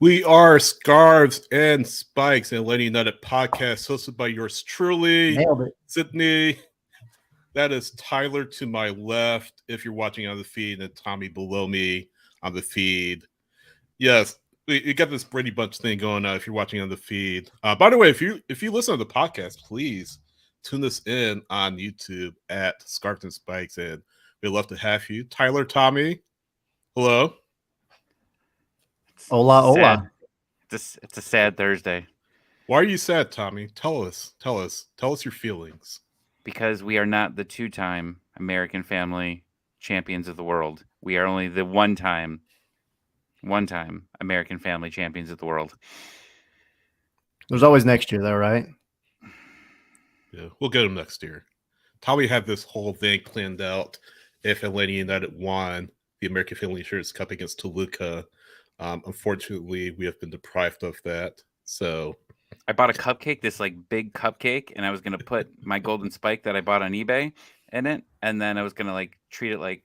We are Scarves and Spikes, and Lenny United podcast hosted by yours truly, Nailed it. Sydney. That is Tyler to my left, if you're watching on the feed, and Tommy below me on the feed. Yes, we got this Brady Bunch thing going on if you're watching on the feed. By the way, if you listen to the podcast, please tune us in on YouTube at Scarves and Spikes, and we'd love to have you. Tyler, Tommy, hello. Hola, hola. It's a sad Thursday. Why are you sad, Tommy? Tell us your feelings. Because we are not the two-time American Family champions of the world. We are only the one-time American Family champions of the world. There's always next year, though, right? Yeah, we'll get them next year. Tommy had this whole thing planned out if Atlanta United won the American Family Insurance Cup against Toluca. Unfortunately, we have been deprived of that. So I bought a cupcake, this like big cupcake, and I was gonna put my golden spike that I bought on eBay in it, and then I was gonna like treat it like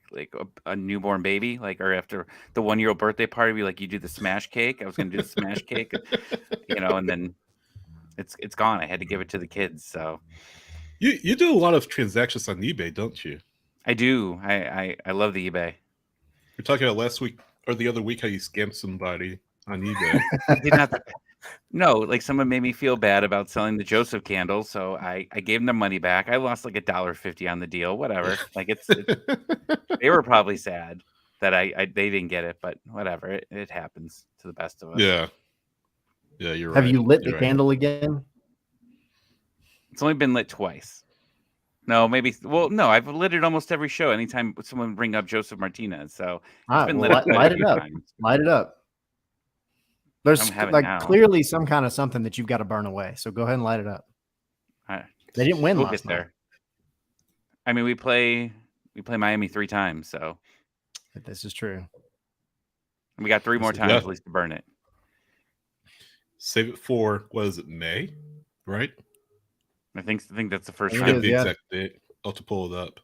a newborn baby, like or after the 1-year-old birthday party, we like you do the smash cake. I was gonna do the smash cake, and then it's gone. I had to give it to the kids. So you do a lot of transactions on eBay, don't you? I do. I love the eBay. You're talking about last week or the other week how you scammed somebody on eBay. I did not. No, like someone made me feel bad about selling the Joseph candle, so I gave them their money back. I lost like $1.50 on the deal, whatever. Like it's they were probably sad that they didn't get it, but whatever. It happens to the best of us. Yeah, you're right. Have you lit the candle again? It's only been lit twice. No, maybe. Well, no, I've lit it almost every show. Anytime someone bring up Joseph Martinez, so it's been lit up. Light it up. Times. Light it up. There's like clearly some kind of something that you've got to burn away. So go ahead and light it up. They didn't win last night. There. I mean, we play Miami 3 times, so this is true. And we got 3 more times at least to burn it. Save it for May, right? I think that's the first round. The exact date. I'll have to pull it up.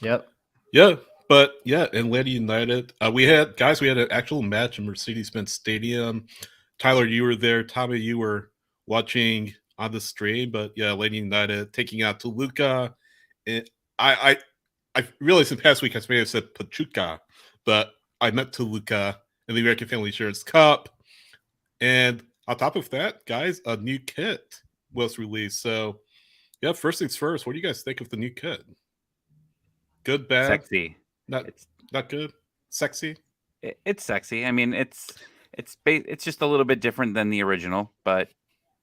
Yep. Yeah, but Atlanta United. We had an actual match in Mercedes-Benz Stadium. Tyler, you were there. Tommy, you were watching on the stream. But Atlanta United taking out Toluca. And I realized in the past week I may have said Pachuca, but I meant Toluca in the American Family Insurance Cup. And on top of that, guys, a new kit was released. So first things first, what do you guys think of the new kit? Good, bad? Sexy. Not good? Sexy? It's sexy. I mean, it's just a little bit different than the original, but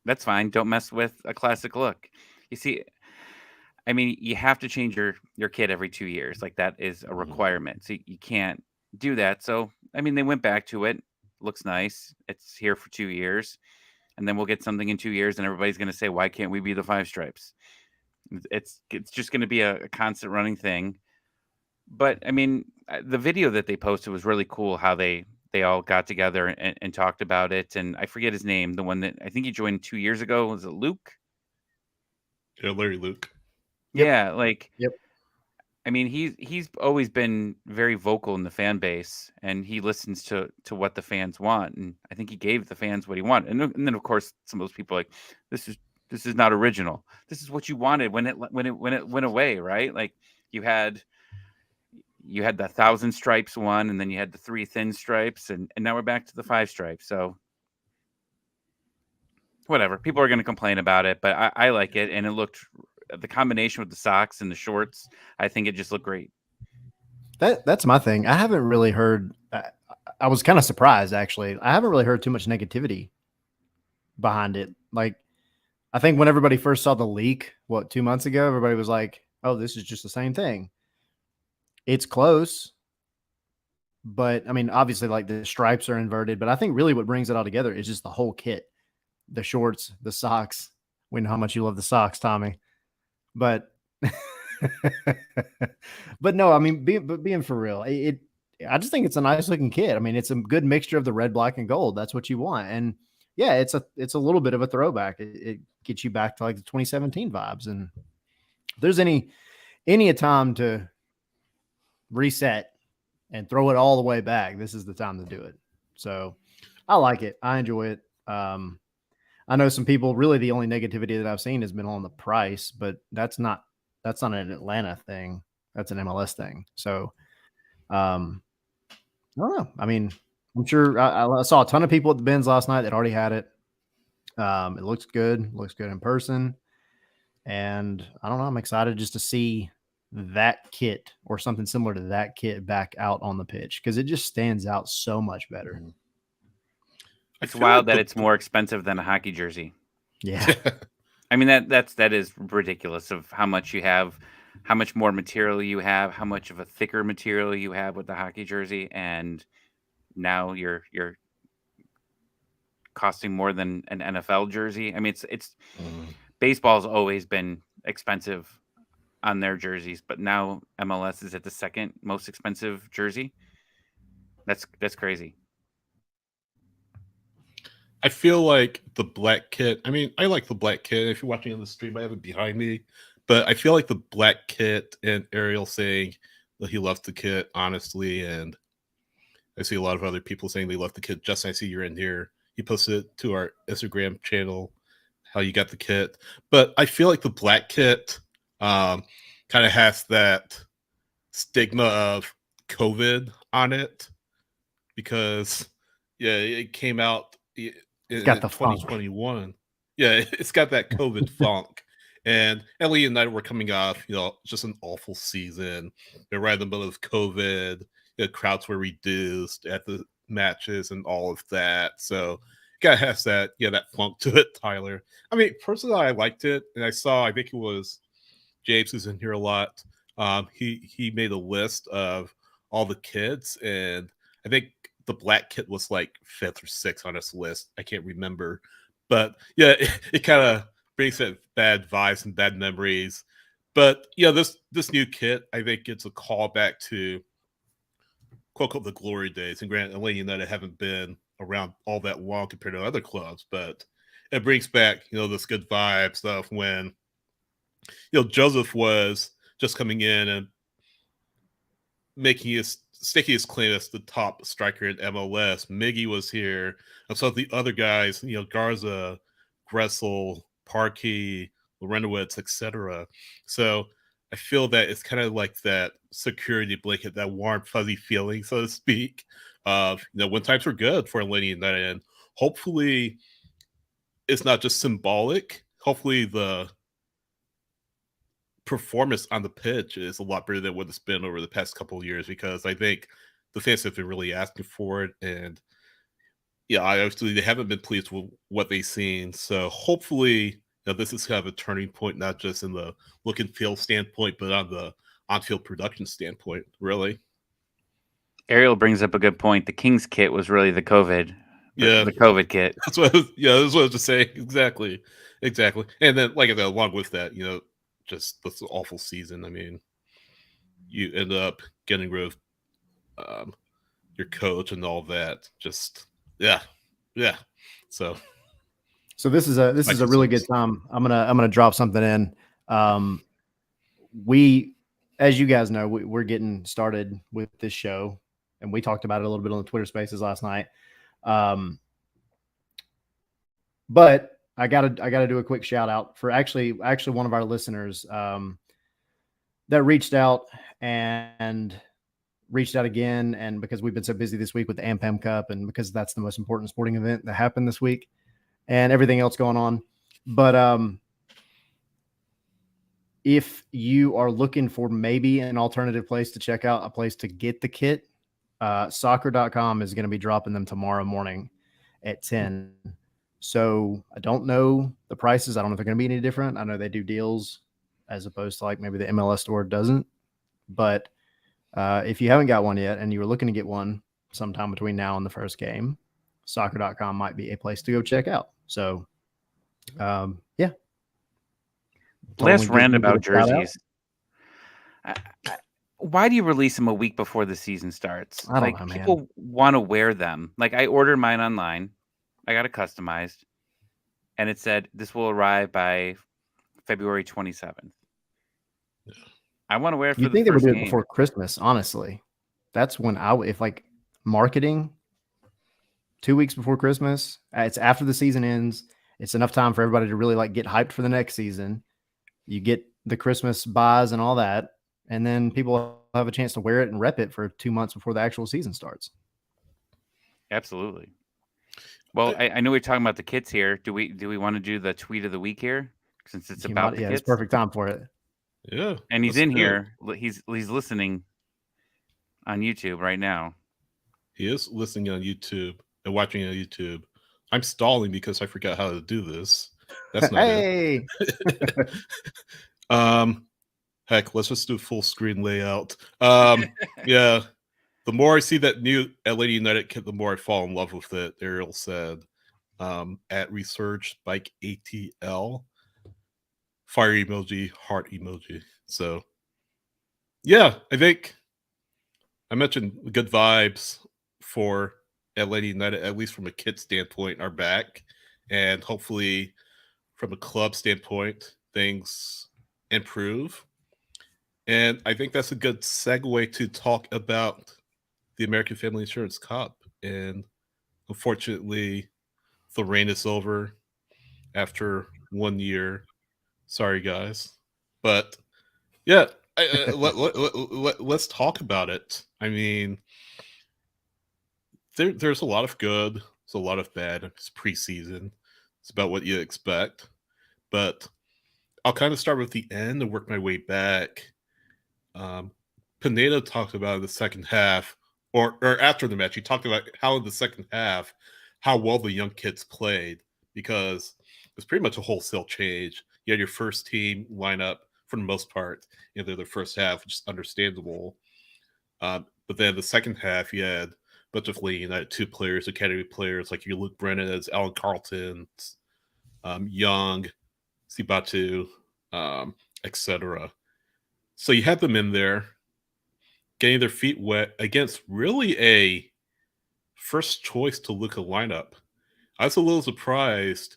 that's fine. Don't mess with a classic look. You see, I mean, you have to change your kit every 2 years. Like that is a requirement. So you can't do that. So, I mean, they went back to it. Looks nice. It's here for 2 years. And then we'll get something in 2 years and everybody's going to say, why can't we be the 5 stripes? It's just going to be a constant running thing. But I mean, the video that they posted was really cool, how they all got together and talked about it. And I forget his name, the one that I think he joined 2 years ago. Was it Luke? Yeah, Larry Luke. Yep. Yeah, yep. I mean, he's always been very vocal in the fan base, and he listens to what the fans want. And I think he gave the fans what he wanted. And then of course some of those people are like, this is not original. This is what you wanted when it went away, right? Like you had the 1,000 stripes one, and then you had the 3 thin stripes, and now we're back to the 5 stripes. So whatever, people are going to complain about it, but I like it, and it looked. The combination with the socks and the shorts, I think it just looked great. That's my thing. I haven't really heard. I was kind of surprised, actually. I haven't really heard too much negativity behind it. Like, I think when everybody first saw the leak, 2 months ago, everybody was like, "Oh, this is just the same thing." It's close, but I mean, obviously, like the stripes are inverted. But I think really what brings it all together is just the whole kit: the shorts, the socks. We know how much you love the socks, Tommy. But no, I mean, being for real, I just think it's a nice looking kit. I mean, it's a good mixture of the red, black, and gold. That's what you want. And yeah, it's a little bit of a throwback. It gets you back to like the 2017 vibes. And if there's any time to reset and throw it all the way back, this is the time to do it. So I like it. I enjoy it. I know some people, really the only negativity that I've seen has been on the price, but that's not an Atlanta thing. That's an MLS thing. So I don't know. I mean, I'm sure I saw a ton of people at the Benz last night that already had it. It looks good. Looks good in person. And I don't know. I'm excited just to see that kit or something similar to that kit back out on the pitch because it just stands out so much better. It's wild that it's more expensive than a hockey jersey. Yeah. I mean, that is ridiculous of how much you have, how much more material you have, how much of a thicker material you have with the hockey jersey, and now you're costing more than an NFL jersey. I mean, it's baseball's always been expensive on their jerseys, but now MLS is at the second most expensive jersey. That's crazy. I feel like the black kit. I mean, I like the black kit. If you're watching on the stream, I have it behind me. But I feel like the black kit and Ariel saying that he loves the kit, honestly, and I see a lot of other people saying they love the kit. Justin, I see you're in here. He posted it to our Instagram channel how you got the kit. But I feel like the black kit kind of has that stigma of COVID on it because, yeah, it came out in got the 2021. Funk. Yeah, it's got that COVID funk. And LA United were coming off, just an awful season. They're right in the middle of COVID. The crowds were reduced at the matches and all of that. So it has that, that funk to it, Tyler. I mean, personally, I liked it. And I think it was James who's in here a lot. He made a list of all the kids, and I think the black kit was like 5th or 6th on his list. I can't remember. But yeah, it kind of brings that bad vibes and bad memories. But yeah, this new kit, I think it's a callback to quote unquote the glory days. And granted, LA United haven't been around all that long compared to other clubs, but it brings back, this good vibe stuff when Joseph was just coming in and staking his claim as the top striker in MLS. Miggy was here. And so the other guys, Garza, Gressel, Parkey, Lorenowitz, etc. So I feel that it's kind of like that security blanket, that warm, fuzzy feeling, so to speak, of, when times were good for Atlanta United. And hopefully it's not just symbolic. Hopefully the performance on the pitch is a lot better than what it's been over the past couple of years, because I think the fans have been really asking for it. And yeah, they haven't been pleased with what they've seen. So hopefully this is kind of a turning point, not just in the look and feel standpoint, but on the on-field production standpoint, really. Ariel brings up a good point. The Kings kit was really the COVID. The COVID kit. That's what I was just saying. Exactly. And then, like I said, along with that, just this awful season. I mean, you end up getting rid of your coach and all that. Just yeah. So this is a really good time. I'm gonna drop something in. We, as you guys know, we're getting started with this show, and we talked about it a little bit on the Twitter Spaces last night. But I gotta do a quick shout out for actually one of our listeners that reached out again, and because we've been so busy this week with the AmFam Cup, and because that's the most important sporting event that happened this week, and everything else going on. But if you are looking for maybe an alternative place to check out, a place to get the kit, soccer.com is going to be dropping them tomorrow morning at 10. So I don't know the prices. I don't know if they're going to be any different. I know they do deals as opposed to like maybe the MLS store doesn't. But if you haven't got one yet and you were looking to get one sometime between now and the first game, soccer.com might be a place to go check out. So, yeah. Last rant about jerseys. Why do you release them a week before the season starts? I don't know, people want to wear them. Like, I ordered mine online. I got it customized, and it said this will arrive by February 27th. Yeah. I want to wear it for the first game. You think they would do it before Christmas, honestly. That's when if like marketing 2 weeks before Christmas. It's after the season ends. It's enough time for everybody to really like get hyped for the next season. You get the Christmas buys and all that, and then people have a chance to wear it and rep it for 2 months before the actual season starts. Absolutely. Well, I know we're talking about the kits here. Do we want to do the tweet of the week here, since it's about the kits? It's perfect time for it. Yeah, and he's in here. He's listening on YouTube right now. He is listening on YouTube and watching on YouTube. I'm stalling because I forgot how to do this. That's not hey. it. Heck, let's just do full screen layout. Yeah. The more I see that new Atlanta United kit, the more I fall in love with it. Ariel said, at Research Spike ATL, fire emoji, heart emoji. So, yeah, I think I mentioned good vibes for Atlanta United, at least from a kit standpoint, are back. And hopefully, from a club standpoint, things improve. And I think that's a good segue to talk about the American Family Insurance Cup. And unfortunately, the reign is over after 1 year. Sorry, guys. But yeah, let's talk about it. I mean, there's a lot of good, there's a lot of bad. It's preseason. It's about what you expect. But I'll kind of start with the end and work my way back. Pineda talked about in the second half, or after the match, he talked about how in the second half, how well the young kids played, because it was pretty much a wholesale change. You had your first team lineup for the most part in the first half, which is understandable. But then the second half, you had a bunch of Atlanta United 2 players, academy players, like your Luke Brennan, as Alan Carlton, Young, Sibatu, etc. So you had them in there, getting their feet wet against really a first choice Toluca lineup. I was a little surprised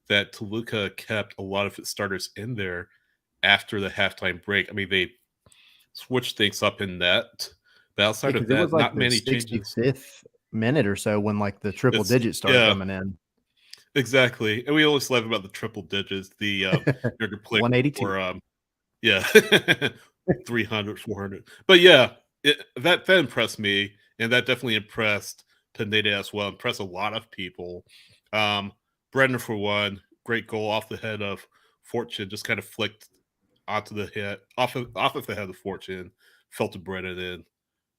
that Toluca kept a lot of its starters in there after the halftime break. I mean, they switched things up in net, but outside of that, like not many changes. 65th minute or so when like the triple digits started coming in. Exactly, and we always laugh about the triple digits. The younger player 182. or yeah, 300, 400. But yeah, that impressed me, and that definitely impressed Pineda as well. Impressed a lot of people. Brendan, for one, great goal off the head of Fortune, just kind of flicked onto the head, off of the head of Fortune, fell to Brendan, and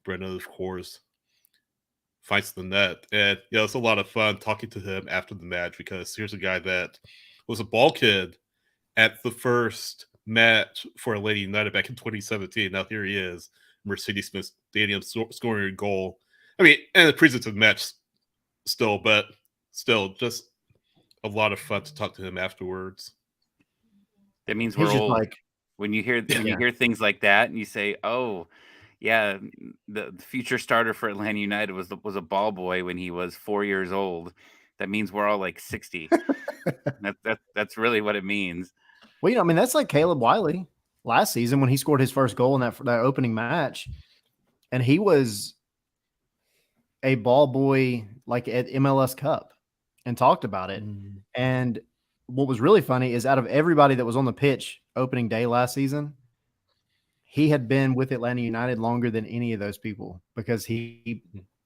Brendan, of course, finds the net. And it's a lot of fun talking to him after the match, because here's a guy that was a ball kid at the first match for Atlanta United back in 2017. Now here he is, Mercedes-Benz Stadium, scoring a goal. I mean, and a preseason match still, but still just a lot of fun to talk to him afterwards. That means we're old. Like, when you hear things like that, and you say, "Oh, yeah, the future starter for Atlanta United was a ball boy when he was 4 years old," that means we're all like 60. That's really what it means. Well, I mean, that's like Caleb Wiley last season when he scored his first goal in that opening match, and he was a ball boy like at MLS Cup and talked about it. And what was really funny is out of everybody that was on the pitch opening day last season, he had been with Atlanta United longer than any of those people, because he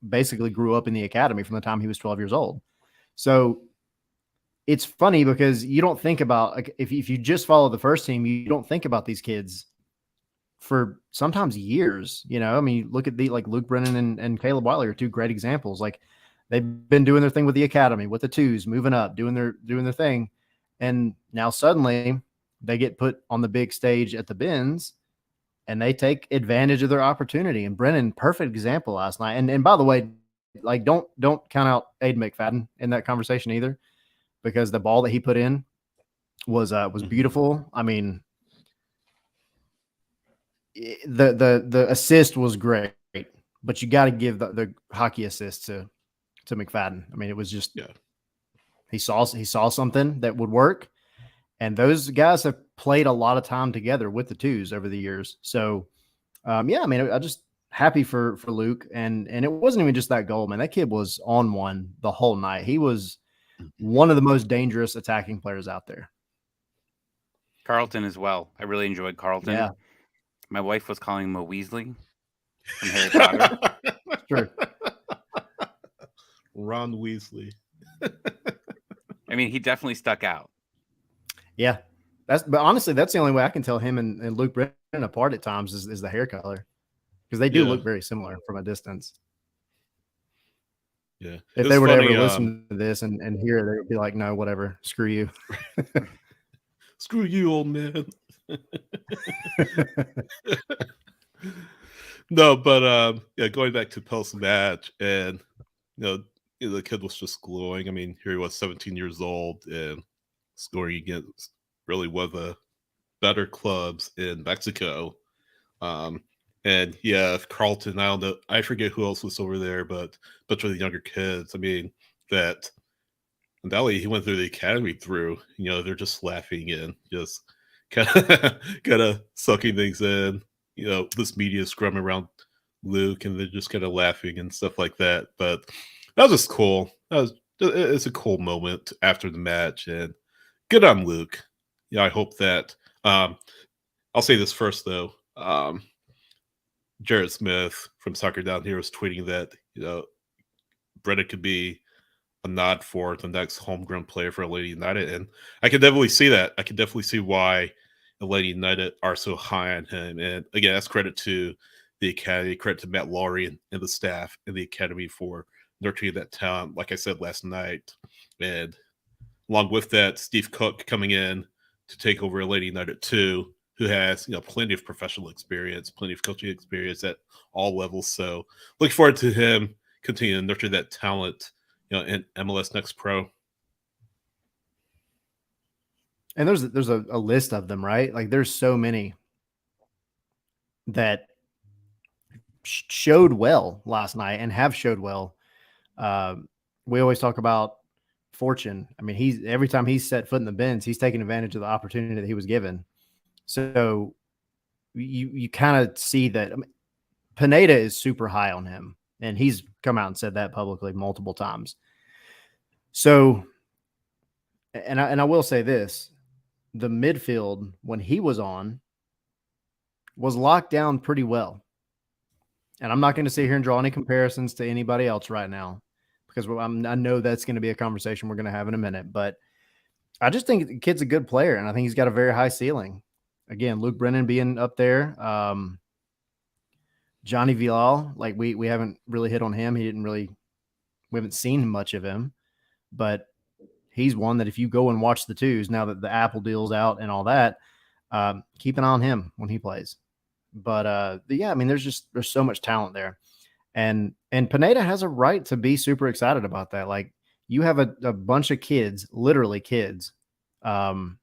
basically grew up in the academy from the time he was 12 years old. So it's funny because you don't think about, like, if you just follow the first team, you don't think about these kids for sometimes years. I mean, look at like Luke Brennan and Caleb Wiley are 2 great examples. Like, they've been doing their thing with the academy, with the 2s, moving up, doing their thing. And now suddenly they get put on the big stage at the Benz, and they take advantage of their opportunity. And Brennan, perfect example last night. And by the way, like, don't count out Aiden McFadden in that conversation either, because the ball that he put in was beautiful. I mean, the assist was great, but you got to give the hockey assist to McFadden. I mean, it was just, he saw something that would work, and those guys have played a lot of time together with the 2s over the years. So, I mean, happy for Luke, and it wasn't even just that goal, man. That kid was on one the whole night. He was one of the most dangerous attacking players out there. Carlton as well. I really enjoyed Carlton. Yeah, My wife was calling him a Weasley from Harry Potter. it's true. Ron Weasley. Mm-hmm. I mean, he definitely stuck out. Yeah, but honestly, that's the only way I can tell him and Luke Brennan apart at times is the hair color, because they do look very similar from a distance. Yeah. If they were to ever listen to this and hear it, they would be like, no, whatever, screw you. Screw you, old man. No, but yeah, going back to post match, and the kid was just glowing. I mean, here he was, 17 years old, and scoring against really one of the better clubs in Mexico. And yeah, Carlton, I don't know, I forget who else was over there, but a bunch of the younger kids. I mean, that way he went through the academy through, they're just laughing and just kind of sucking things in. This media scrum around Luke, and they're just kind of laughing and stuff like that. But that was just cool. It's a cool moment after the match, and good on Luke. I hope that. I'll say this first though. Jared Smith from Soccer Down Here was tweeting that Brennan could be a nod for the next homegrown player for Atlanta United, and I can definitely see that. I can definitely see why Atlanta United are so high on him. And again, that's credit to the academy, credit to Matt Lowry and the staff in the academy for nurturing that talent. Like I said last night, and along with that, Steve Cook coming in to take over Atlanta United too, who has plenty of professional experience, plenty of coaching experience at all levels. So looking forward to him continuing to nurture that talent in MLS Next Pro. And there's a list of them, right? Like there's so many that showed well last night and have showed well. We always talk about Fortune. I mean, every time he's set foot in the bins, he's taking advantage of the opportunity that he was given. So you kind of see that. I mean, Pineda is super high on him, and he's come out and said that publicly multiple times. So, and I will say this, the midfield, when he was on, was locked down pretty well. And I'm not going to sit here and draw any comparisons to anybody else right now, because I know that's going to be a conversation we're going to have in a minute. But I just think the kid's a good player, and I think he's got a very high ceiling. Again, Luke Brennan being up there. Johnny Vilal, like we haven't really hit on him. We haven't seen much of him, but he's one that if you go and watch the twos, now that the Apple deal's out and all that, keep an eye on him when he plays. But yeah, I mean, there's so much talent there. And Pineda has a right to be super excited about that. Like, you have a bunch of kids, literally kids, that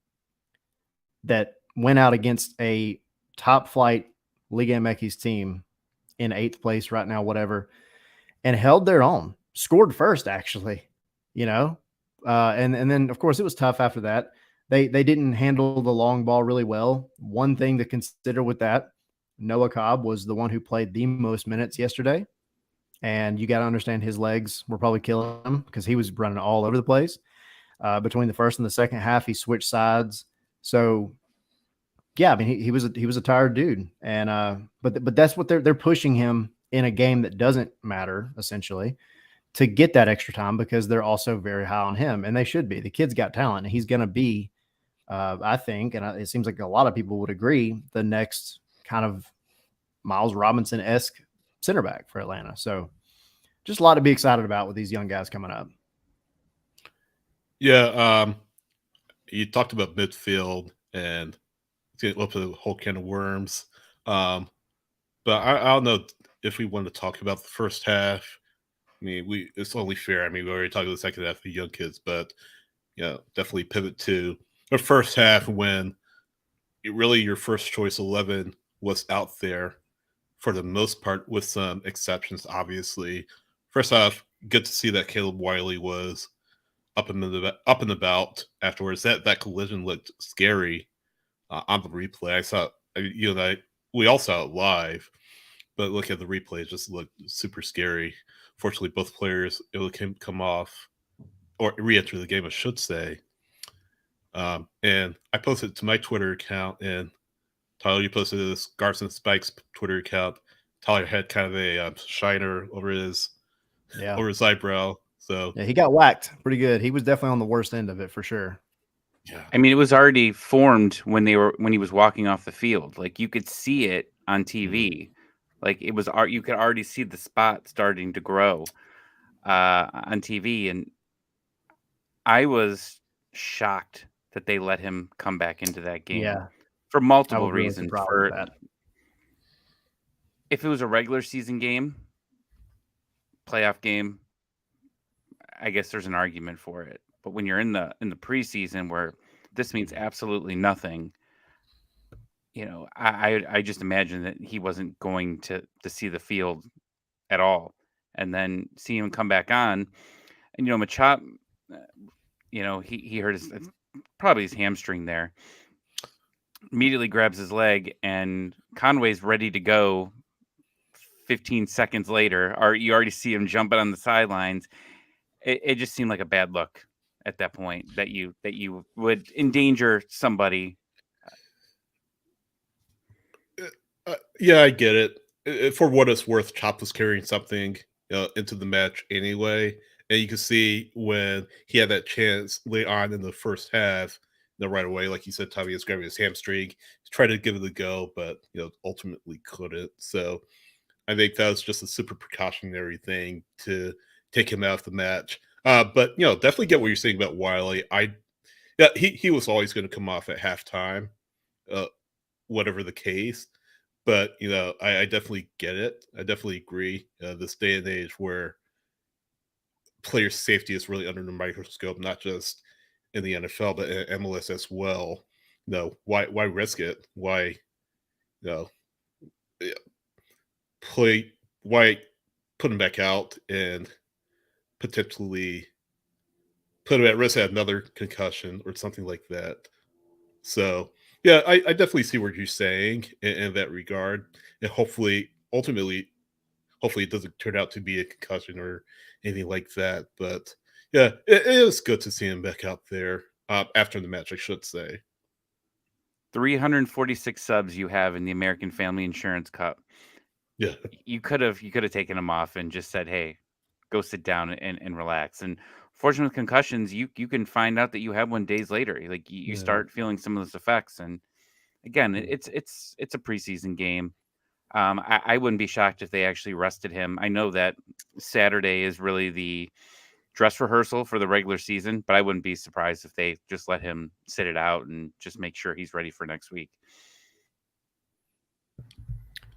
went out against a top flight Liga MX team in 8th place right now, whatever, and held their own, scored first, actually, and then of course it was tough after that. They didn't handle the long ball really well. One thing to consider with that, Noah Cobb was the one who played the most minutes yesterday. And you got to understand his legs were probably killing him because he was running all over the place. Between the first and the second half, he switched sides. So, yeah, I mean, he was a tired dude. And but that's what they're pushing him in a game that doesn't matter, essentially, to get that extra time, because they're also very high on him, and they should be. The kid's got talent, and he's going to be, I think, and it seems like a lot of people would agree, the next kind of Miles Robinson-esque center back for Atlanta. So just a lot to be excited about with these young guys coming up. Yeah. You talked about midfield and get up to the whole can of worms. But I don't know if we want to talk about the first half. I mean, it's only fair. I mean, we already talked about the second half of the young kids, but definitely pivot to the first half when really your first choice 11 was out there for the most part, with some exceptions, obviously. First off, good to see that Caleb Wiley was up and about afterwards. That collision looked scary on the replay. I saw, we all saw it live, but look at the replay, it just looked super scary. Fortunately, both players able to come off or re-enter the game, I should say. And I posted it to my Twitter account, and Tyler, you posted this Scarves and Spikes Twitter account. Tyler had kind of a shiner over his eyebrow. So yeah, he got whacked pretty good. He was definitely on the worst end of it for sure. yeah, I mean, it was already formed when he was walking off the field. Like, you could see it on TV. Like, it was you could already see the spot starting to grow on TV, and I was shocked that they let him come back into that game. Yeah, for I multiple was really reasons. surprised with that. If it was a regular season game, playoff game, I guess there's an argument for it. But when you're in the preseason where this means absolutely nothing, you know, I just imagine that he wasn't going to see the field at all, and then see him come back on, and you know, Machop, you know, he hurt his probably his hamstring there. Immediately grabs his leg, and Conway's ready to go. 15 seconds later, or you already see him jumping on the sidelines. It just seemed like a bad look at that point that you would endanger somebody. Yeah, I get it. For what it's worth, Chop was carrying something into the match anyway, and you can see when he had that chance late on in the first half, right away, like you said, Tommy was grabbing his hamstring, tried to give it a go, but ultimately couldn't. So I think that was just a super precautionary thing to take him out of the match. But definitely get what you're saying about Wiley. He was always going to come off at halftime, whatever the case. But I definitely get it. I definitely agree. This day and age where player safety is really under the microscope, not just in the NFL but in MLS as well. Why risk it? Why why put him back out and potentially put him at risk at another concussion or something like that? So yeah, I definitely see what you're saying in that regard, and hopefully it doesn't turn out to be a concussion or anything like that. But yeah, it is good to see him back out there after the match, I should say. 346 subs you have in the American Family Insurance Cup. Yeah, you could have taken him off and just said, "Hey, go sit down and relax." And fortunately, with concussions, you can find out that you have one days later. Like you start feeling some of those effects. And again, it's a preseason game. I wouldn't be shocked if they actually rested him. I know that Saturday is really the dress rehearsal for the regular season, but I wouldn't be surprised if they just let him sit it out and just make sure he's ready for next week.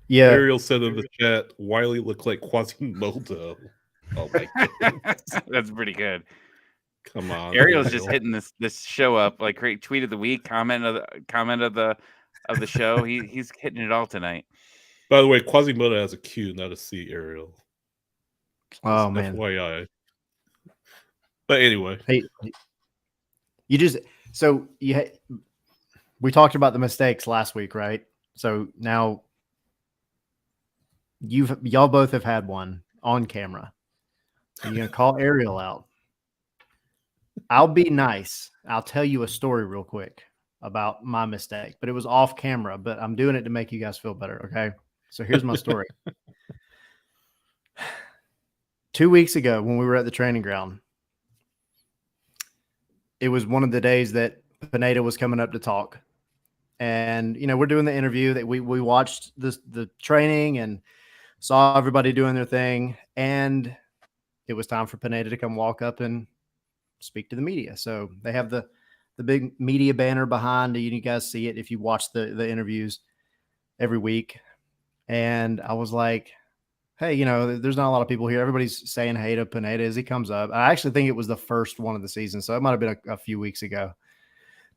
Yeah, Ariel said in the chat, Wiley looked like Quasimodo. Oh my goodness, that's pretty good. Come on, Ariel's just hitting this show up like great tweet of the week, comment of the show. He's hitting it all tonight. By the way, Quasimodo has a Q, not a C. Ariel. Oh man. FYI. But anyway, hey, you just we talked about the mistakes last week, right? So now y'all both have had one on camera. You're gonna call Ariel out. I'll be nice. I'll tell you a story real quick about my mistake, but it was off camera. But I'm doing it to make you guys feel better. Okay. So here's my story. 2 weeks ago, when we were at the training ground, it was one of the days that Pineda was coming up to talk. And, we're doing the interview that we watched the training and saw everybody doing their thing. And it was time for Pineda to come walk up and speak to the media. So they have the big media banner behind. You guys see it if you watch the interviews every week. And I was like, hey, there's not a lot of people here. Everybody's saying hey to Pineda as he comes up. I actually think it was the first one of the season, so it might have been a few weeks ago.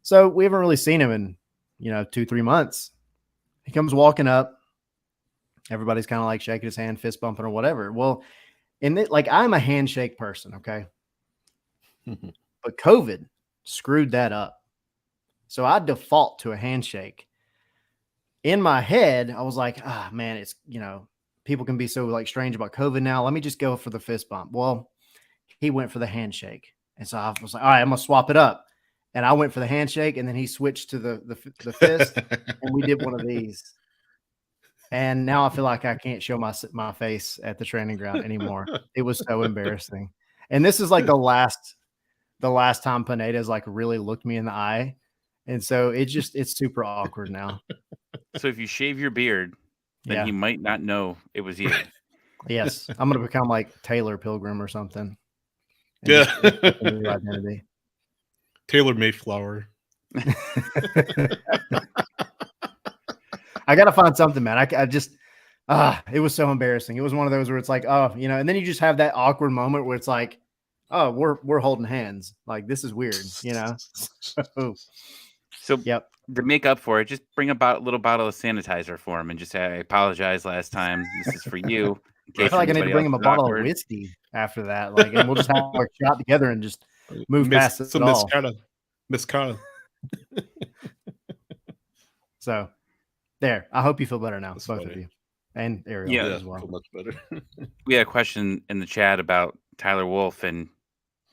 So we haven't really seen him in, 2-3 months. He comes walking up. Everybody's kind of like shaking his hand, fist bumping or whatever. Well, I'm a handshake person, okay? But COVID screwed that up. So I default to a handshake. In my head, I was like, man, it's, people can be so like strange about COVID now. Let me just go for the fist bump. Well, he went for the handshake. And so I was like, all right, I'm going to swap it up. And I went for the handshake, and then he switched to the fist, and we did one of these. And now I feel like I can't show my face at the training ground anymore. It was so embarrassing. And this is like the last time Pineda's like really looked me in the eye. And so it's super awkward now. So if you shave your beard, then he might not know it was you. Yes. I'm going to become like Taylor Pilgrim or something. Yeah. New identity. Taylor Mayflower. I got to find something, man. I just, it was so embarrassing. It was one of those where it's like, oh, and then you just have that awkward moment where it's like, oh, we're holding hands. Like, this is weird, So yep. To make up for it, just bring a little bottle of sanitizer for him and just say, I apologize last time. This is for you. I feel like I need to bring him a bottle of whiskey after that. Like, and we'll just have a shot together and just move past it all. Miss Carla. So there. I hope you feel better now, That's both funny. of you. And Ariel as well. Feel much better. We had a question in the chat about Tyler Wolff, and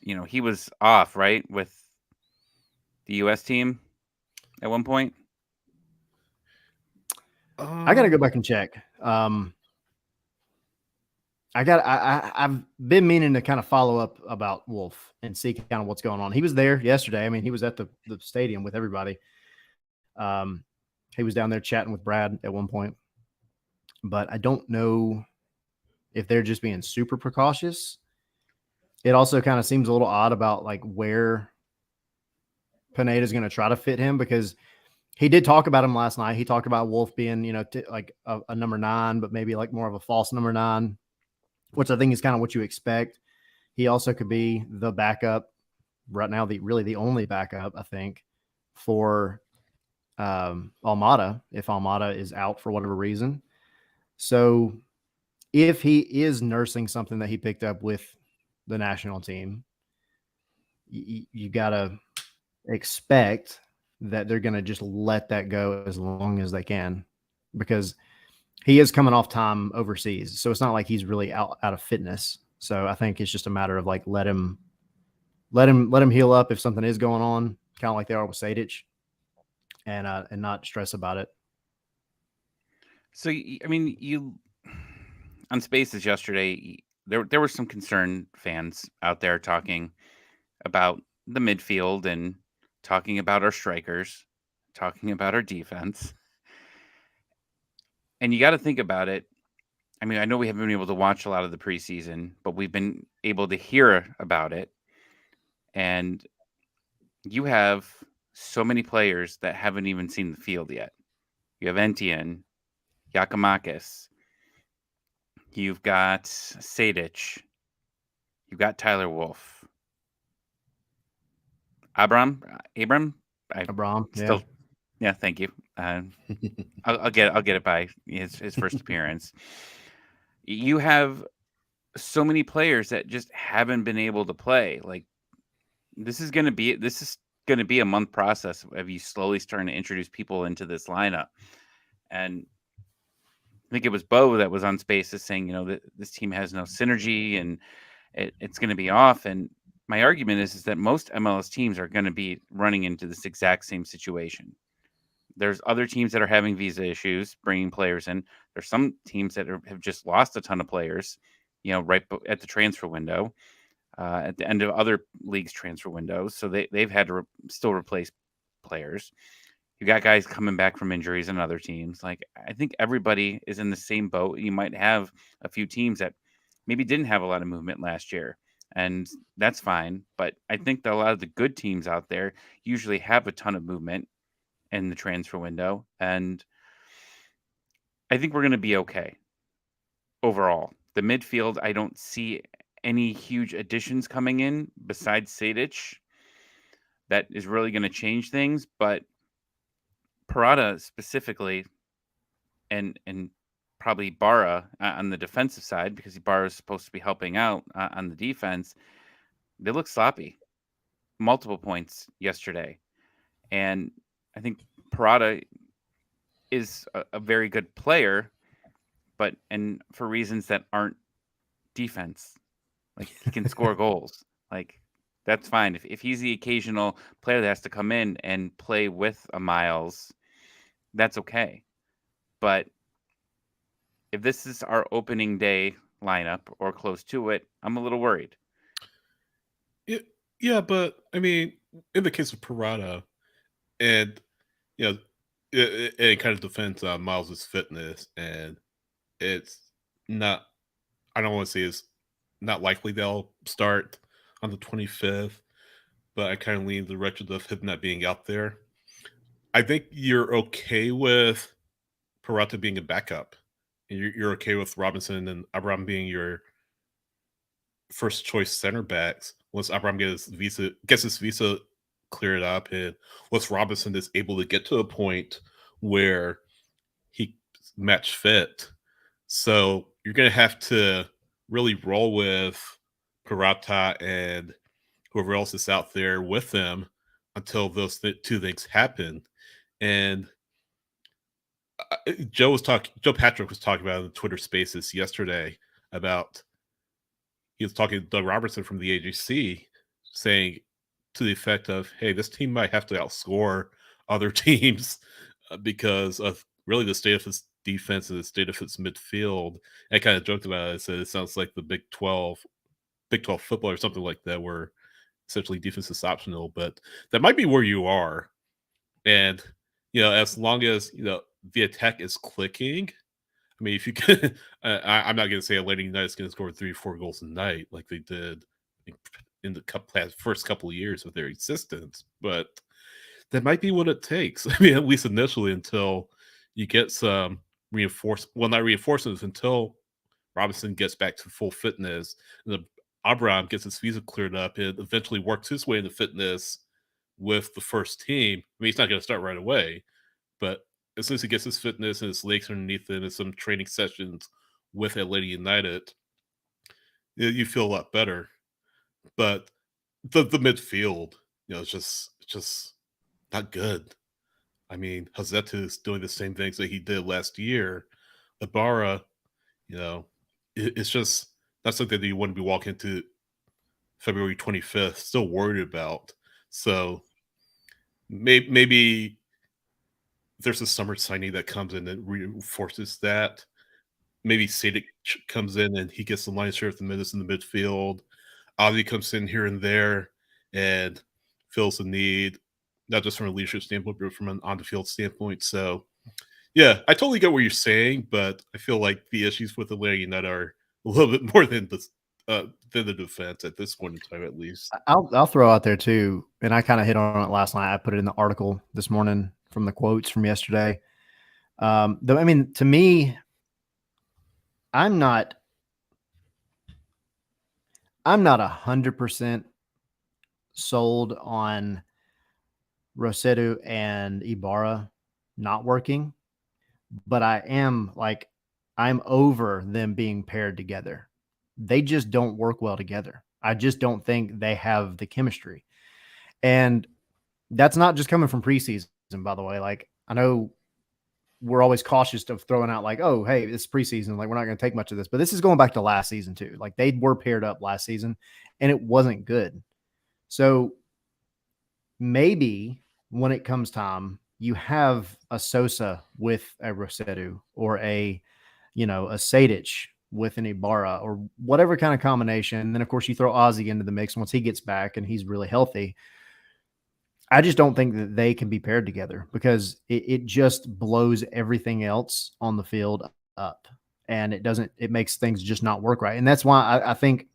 he was off, right, with the US team at one point. I got to go back and check. I've been meaning to kind of follow up about Wolff and see kind of what's going on. He was there yesterday. I mean, he was at the stadium with everybody. He was down there chatting with Brad at one point, but I don't know if they're just being super precautious. It also kind of seems a little odd about like where Pineda is going to try to fit him, because he did talk about him last night. He talked about Wolff being, like a number 9, but maybe like more of a false number 9, which I think is kind of what you expect. He also could be the backup right now, the only backup, I think, for Almada, if Almada is out for whatever reason. So if he is nursing something that he picked up with the national team, you got to expect that they're going to just let that go as long as they can, because he is coming off time overseas. So it's not like he's really out of fitness. So I think it's just a matter of like, let him heal up if something is going on, kind of like they are with Sejdic, and not stress about it. So, I mean, you on Spaces yesterday, there were some concerned fans out there talking about the midfield and talking about our strikers, talking about our defense. And you got to think about it. I mean, I know we haven't been able to watch a lot of the preseason, but we've been able to hear about it. And you have so many players that haven't even seen the field yet. You have Etienne, Giakoumakis, you've got Sejdic, you've got Tyler Wolff, Abram. Yeah, thank you. I'll get it by his first appearance. You have so many players that just haven't been able to play. Like, this is going to be a month process of you slowly starting to introduce people into this lineup. And I think it was Bo that was on Spaces saying, that this team has no synergy and it's going to be off. And my argument is that most MLS teams are going to be running into this exact same situation. There's other teams that are having visa issues, bringing players in. There's some teams that have just lost a ton of players, right at the transfer window, at the end of other leagues' transfer windows. So they've had to still replace players. You got guys coming back from injuries in other teams. Like, I think everybody is in the same boat. You might have a few teams that maybe didn't have a lot of movement last year, and that's fine. But I think that a lot of the good teams out there usually have a ton of movement in the transfer window, and I think we're going to be okay overall. The midfield, I don't see any huge additions coming in besides Sejdic that is really going to change things, but Parada specifically, and probably Barra on the defensive side, because Barra is supposed to be helping out on the defense, they look sloppy. Multiple points yesterday. And I think Parada is a very good player, but and for reasons that aren't defense. Like he can score goals. Like that's fine. If he's the occasional player that has to come in and play with a Miles, that's okay. But if this is our opening day lineup or close to it, I'm a little worried. Yeah, but I mean, in the case of Parada, and you know, it kind of depends on Miles's fitness, and it's not. I don't want to say it's not likely they'll start on the 25th, but I kind of lean the direction of him not being out there. I think you're okay with Parata being a backup, and you're okay with Robinson and Abraham being your first choice center backs once Abraham gets his visa cleared up, and once Robinson is able to get to a point where he match fit. So you're gonna have to really roll with Parata and whoever else is out there with them until those two things happen. And Joe Patrick was talking about in the Twitter Spaces yesterday about he was talking to Doug Robertson from the AGC, saying to the effect of, "Hey, this team might have to outscore other teams because of really the state of its defense and the state of its midfield." And I kind of joked about it. I said it sounds like the Big 12 football or something like that, where essentially defense is optional. But that might be where you are, and as long as the attack is clicking. I mean, if you can, I'm not going to say Atlanta United is going to score 3-4 goals a night like they did in the first couple of years of their existence, but that might be what it takes. I mean, at least initially, until you get some not reinforcements, until Robinson gets back to full fitness, and Abraham gets his visa cleared up, and eventually works his way into fitness with the first team. I mean, he's not going to start right away, but as soon as he gets his fitness and his legs underneath him and some training sessions with Atlanta United, you feel a lot better. But the midfield, it's just not good. I mean, Hazeta is doing the same things that he did last year. Ibarra, it's just not something that you want to be walking into February 25th still worried about. So maybe there's a summer signing that comes in and reinforces that. Maybe Sadic comes in and he gets the lion's share of the minutes in the midfield. Ozzy comes in here and there and fills the need, not just from a leadership standpoint, but from an on-the-field standpoint. So, yeah, I totally get what you're saying, but I feel like the issues with Atlanta United are a little bit more than the defense at this point in time, at least. I'll throw out there too, and I kind of hit on it last night. I put it in the article this morning from the quotes from yesterday. I mean, to me, I'm not 100% sold on Rossetto and Ibarra not working, but I'm over them being paired together. They just don't work well together. I just don't think they have the chemistry. And that's not just coming from preseason, by the way. Like, I know we're always cautious of throwing out like, oh, hey, it's preseason. Like, we're not going to take much of this. But this is going back to last season too. Like, they were paired up last season and it wasn't good. So maybe when it comes time, you have a Sosa with a Rossetto or a Sadic with an Ibarra or whatever kind of combination. And then, of course, you throw Ozzy into the mix once he gets back and he's really healthy. I just don't think that they can be paired together because it just blows everything else on the field up. And it makes things just not work right. And that's why I think,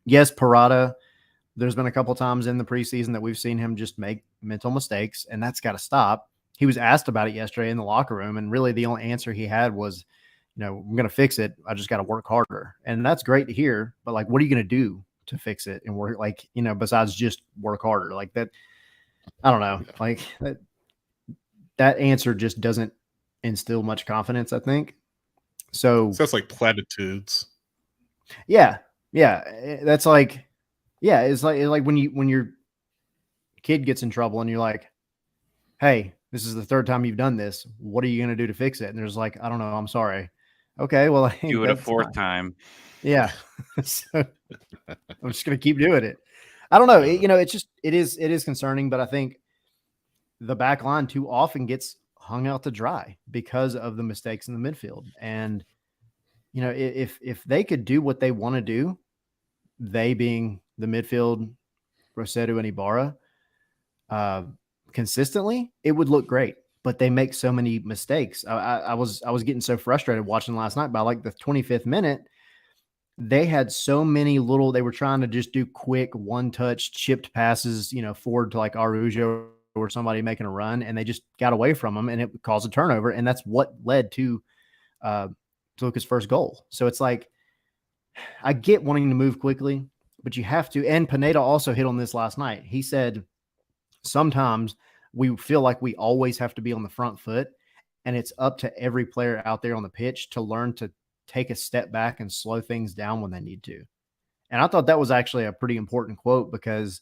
yes, Parada, there's been a couple times in the preseason that we've seen him just make mental mistakes, and that's got to stop. He was asked about it yesterday in the locker room, and really the only answer he had was, I'm going to fix it. I just got to work harder. And that's great to hear, but like, what are you going to do to fix it and work, besides just work harder? Like that, I don't know. Like that answer just doesn't instill much confidence, I think. So sounds like platitudes. Yeah. That's like, yeah, it's like when your kid gets in trouble and you're like, hey, this is the third time you've done this. What are you going to do to fix it? And there's like, I don't know. I'm sorry. Okay, well, I think Do it a that's fourth fine. time. Yeah. So I'm just gonna keep doing it. I don't know. It's just it is concerning, but I think the back line too often gets hung out to dry because of the mistakes in the midfield. And if they could do what they want to do, they being the midfield, Rossetto and Ibarra, consistently, it would look great. But they make so many mistakes. I was getting so frustrated watching last night. By like the 25th minute, they had so many little. They were trying to just do quick one-touch chipped passes, forward to like Arujo or somebody making a run, and they just got away from them, and it caused a turnover, and that's what led to Toluca's first goal. So it's like, I get wanting to move quickly, but you have to. And Pineda also hit on this last night. He said sometimes we feel like we always have to be on the front foot, and it's up to every player out there on the pitch to learn to take a step back and slow things down when they need to. And I thought that was actually a pretty important quote because,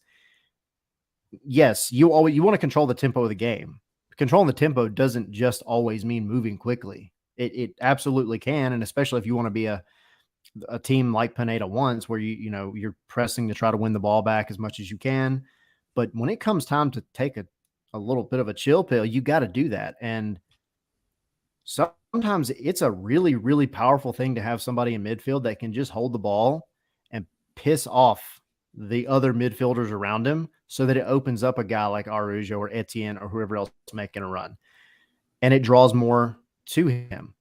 yes, you want to control the tempo of the game. Controlling the tempo doesn't just always mean moving quickly. It absolutely can, and especially if you want to be a team like Pineda wants, where you're pressing to try to win the ball back as much as you can. But when it comes time to take a little bit of a chill pill, you got to do that. And sometimes it's a really, really powerful thing to have somebody in midfield that can just hold the ball and piss off the other midfielders around him so that it opens up a guy like Arujo or Etienne or whoever else is making a run. And it draws more to him.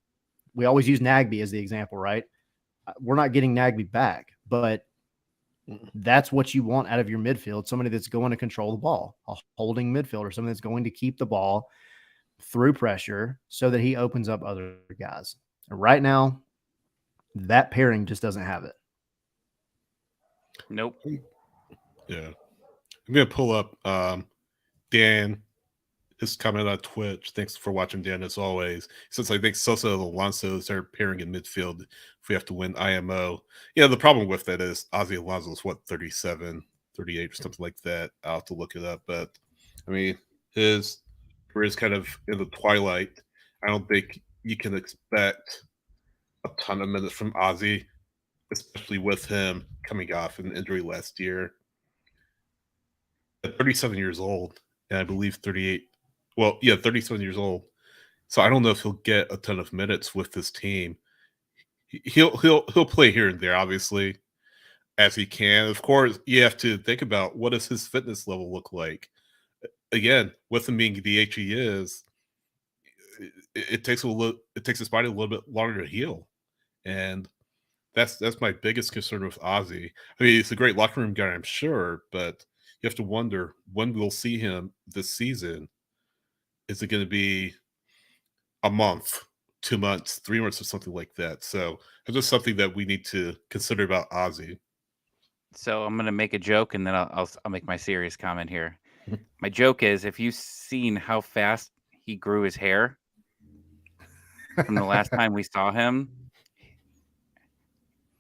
We always use Nagby as the example, right? We're not getting Nagby back, but that's what you want out of your midfield. Somebody that's going to control the ball, a holding midfielder, somebody that's going to keep the ball through pressure so that he opens up other guys. And right now, that pairing just doesn't have it. Nope. Yeah. I'm going to pull up Dan, his comment on Twitch. Thanks for watching, Dan, as always. Since I think Sosa and Alonso are pairing in midfield if we have to win IMO. Yeah, the problem with that is Ozzy Alonso is, 37, 38 or something like that. I'll have to look it up. But, I mean, his career is kind of in the twilight. I don't think you can expect a ton of minutes from Ozzy, especially with him coming off an injury last year. At 37 years old, and I believe 38. Well, yeah, 37 years old. So I don't know if he'll get a ton of minutes with this team. He'll play here and there, obviously, as he can. Of course, you have to think about what does his fitness level look like. Again, with him being the age he is, it takes his body a little bit longer to heal, and that's my biggest concern with Ozzy. I mean, he's a great locker room guy, I'm sure, but you have to wonder when we'll see him this season. Is it going to be a month, 2 months, 3 months, or something like that? So it's just something that we need to consider about Ozzy. So I'm gonna make a joke, and then I'll make my serious comment here. My joke is, if you've seen how fast he grew his hair from the last time we saw him,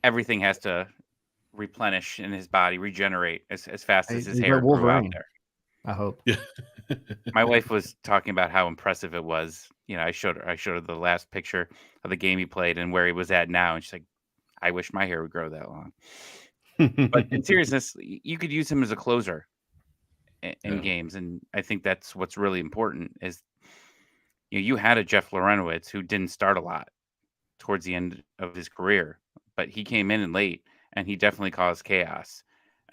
everything has to replenish in his body, regenerate as fast as his He's hair like grew out Wolverine, there. I hope. Yeah. My wife was talking about how impressive it was. I showed her the last picture of the game he played and where he was at now, and she's like, "I wish my hair would grow that long." But in seriousness, you could use him as a closer in games, and I think that's what's really important. Is you had a Jeff Lorenowitz who didn't start a lot towards the end of his career, but he came in late, and he definitely caused chaos.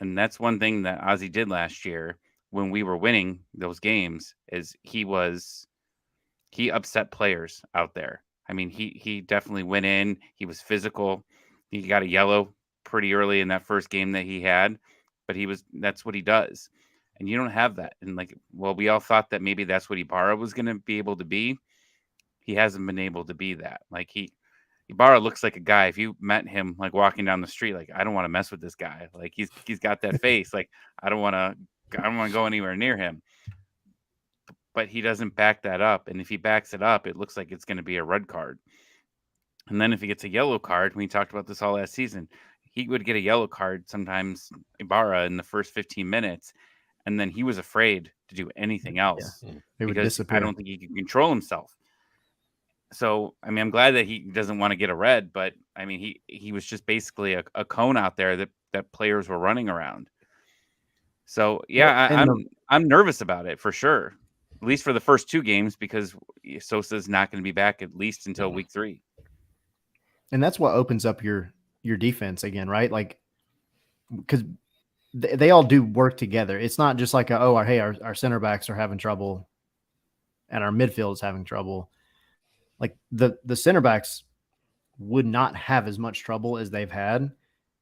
And that's one thing that Ozzy did last year when we were winning those games, is he upset players out there. I mean, he definitely went in. He was physical. He got a yellow pretty early in that first game that he had, but that's what he does. And you don't have that. And we all thought that maybe that's what Ibarra was going to be able to be. He hasn't been able to be that. Ibarra looks like a guy, if you met him walking down the street, I don't want to mess with this guy. He's got that face. I don't want to go anywhere near him. But he doesn't back that up. And if he backs it up, it looks like it's going to be a red card. And then if he gets a yellow card, we talked about this all last season, he would get a yellow card sometimes, Ibarra, in the first 15 minutes. And then he was afraid to do anything else He would because disappear. I don't think he can control himself. So, I mean, I'm glad that he doesn't want to get a red, but I mean, he was just basically a cone out there that players were running around. So, yeah, Well, and I'm nervous about it for sure, at least for the first 2 games, because Sosa's not going to be back at least until week 3. And that's what opens up your defense again, right? Like, because they all do work together. It's not just like, our center backs are having trouble and our midfield is having trouble. Like the center backs would not have as much trouble as they've had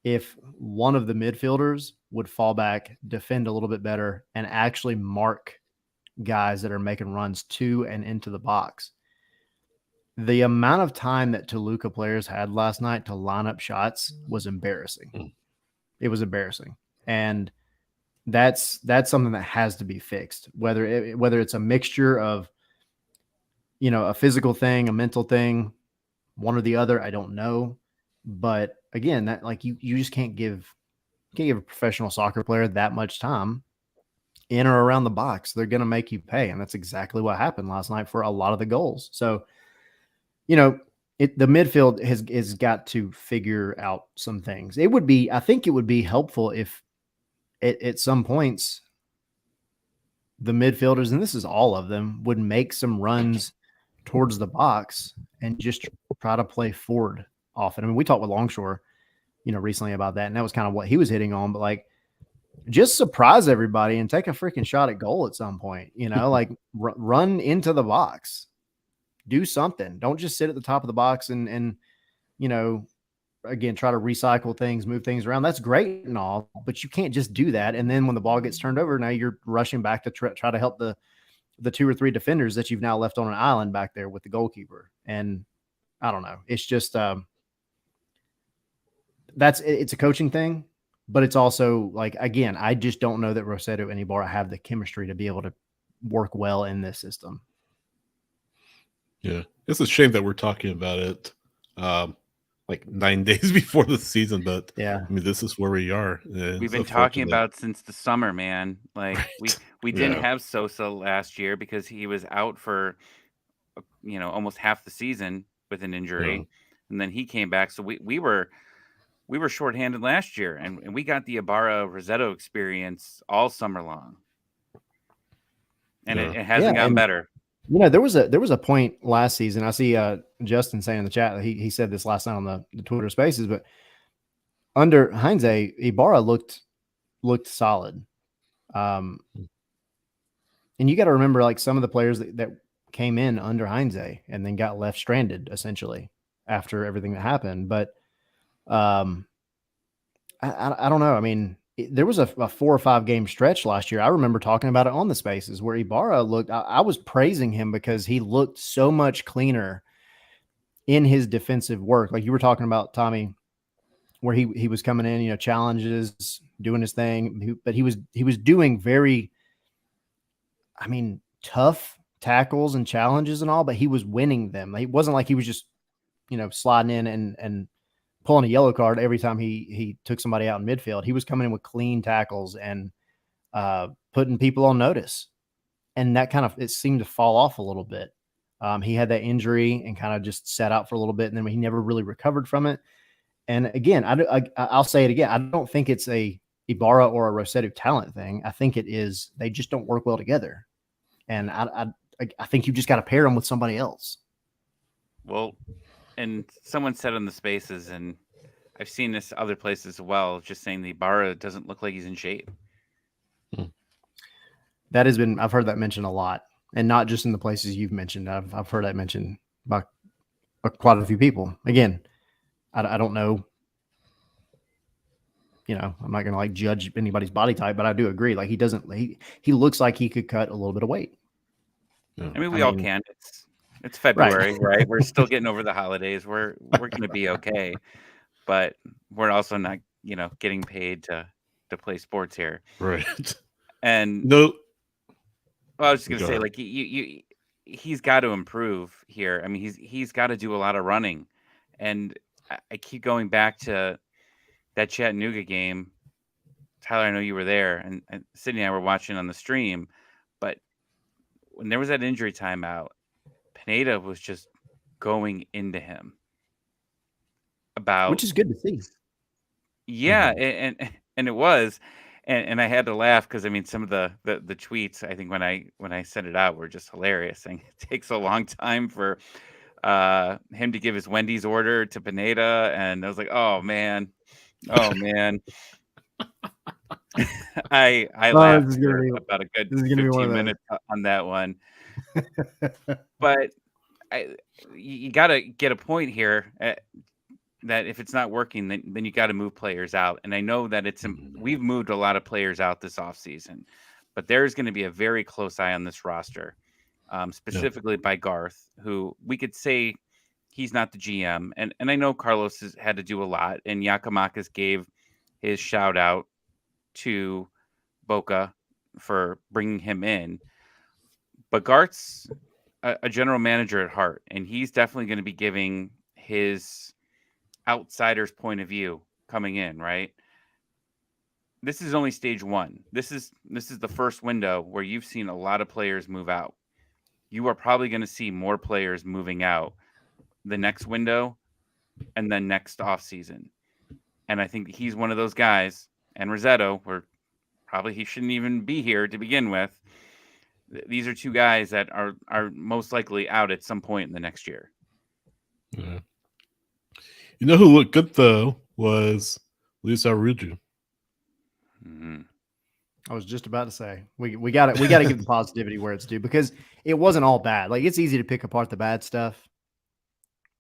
if one of the midfielders would fall back, defend a little bit better, and actually mark guys that are making runs to and into the box. The amount of time that Toluca players had last night to line up shots was embarrassing. It was embarrassing. And that's something that has to be fixed, whether it's a mixture of, a physical thing, a mental thing, one or the other, I don't know. But again, that like you just can't give a professional soccer player that much time in or around the box. They're going to make you pay. And that's exactly what happened last night for a lot of the goals. So, the midfield has got to figure out some things. I think it would be helpful if at some points the midfielders, and this is all of them, would make some runs towards the box and just try to play forward often. I mean, we talked with Longshore, recently about that, and that was kind of what he was hitting on, but like, just surprise everybody and take a freaking shot at goal at some point, like run into the box, do something. Don't just sit at the top of the box and again, try to recycle things, move things around. That's great and all, but you can't just do that. And then when the ball gets turned over, now you're rushing back to try to help the 2 or 3 defenders that you've now left on an island back there with the goalkeeper. And I don't know. It's just, it's a coaching thing, but it's also like, again, I just don't know that Rossetto and Ibarra have the chemistry to be able to work well in this system. Yeah. It's a shame that we're talking about it like 9 days before the season, but yeah, I mean, this is where we are. We've been talking about since the summer, man. Like we didn't have Sosa last year because he was out for almost half the season with an injury, and then he came back. So we were shorthanded last year, and we got the Ibarra Rossetto experience all summer long, and it hasn't gotten better. There was a point last season. I see Justin saying in the chat that he said this last night on the Twitter Spaces, but under Heinze, Ibarra looked solid. And you got to remember, like, some of the players that came in under Heinze and then got left stranded essentially after everything that happened. But I don't know. I mean, there was a 4 or 5 game stretch last year. I remember talking about it on the Spaces where Ibarra looked, I was praising him because he looked so much cleaner in his defensive work. Like you were talking about, Tommy, where he was coming in, challenges, doing his thing, but he was doing very, tough tackles and challenges and all, but he was winning them. It wasn't like he was just, sliding in and pulling a yellow card every time he took somebody out in midfield. He was coming in with clean tackles and putting people on notice. And that it seemed to fall off a little bit. He had that injury and kind of just sat out for a little bit, and then he never really recovered from it. And again, I'll say it again. I don't think it's a Ibarra or a Rossetto talent thing. I think it is they just don't work well together. And I think you just got to pair them with somebody else. Well, and someone said on the Spaces, and I've seen this other places as well, just saying the Ibarra doesn't look like he's in shape. I've heard that mentioned a lot, and not just in the places you've mentioned. I've heard that mentioned by quite a few people. Again, I don't know. I'm not going to like judge anybody's body type, but I do agree. Like he looks like he could cut a little bit of weight. I mean, we all can. It's February, right? We're still getting over the holidays. We're going to be okay, but we're also not, getting paid to play sports here, right? And no, well, I was just going to say, like, he's got to improve here. I mean, he's got to do a lot of running, and I keep going back to that Chattanooga game. Tyler, I know you were there, and Sydney and I were watching on the stream, but when there was that injury timeout, Pineda was just going into him about which is good to see. Yeah, and it was, and I had to laugh because I mean some of the tweets I think when I sent it out were just hilarious. Saying it takes a long time for him to give his Wendy's order to Pineda, and I was like, oh man, I Oh, laughed this is gonna for be about a good this is gonna be one 15 of those. minutes on that one, but you got to get a point here. That if it's not working, then you got to move players out. And I know that we've moved a lot of players out this offseason, but there's going to be a very close eye on this roster, specifically by Garth, who we could say he's not the GM. And I know Carlos has had to do a lot, and Yakamakis gave his shout out to Boca for bringing him in. But Garth's a general manager at heart, and he's definitely going to be giving his outsider's point of view coming in, right? This is only stage one. This is the first window where you've seen a lot of players move out. You are probably going to see more players moving out the next window and then next off season. And I think he's one of those guys, and Rossetto, where probably he shouldn't even be here to begin with. These are two guys that are most likely out at some point in the next year. Yeah. You know who looked good though was Luis Arujo. Mm-hmm. I was just about to say we got to give the positivity where it's due, because it wasn't all bad. Like, it's easy to pick apart the bad stuff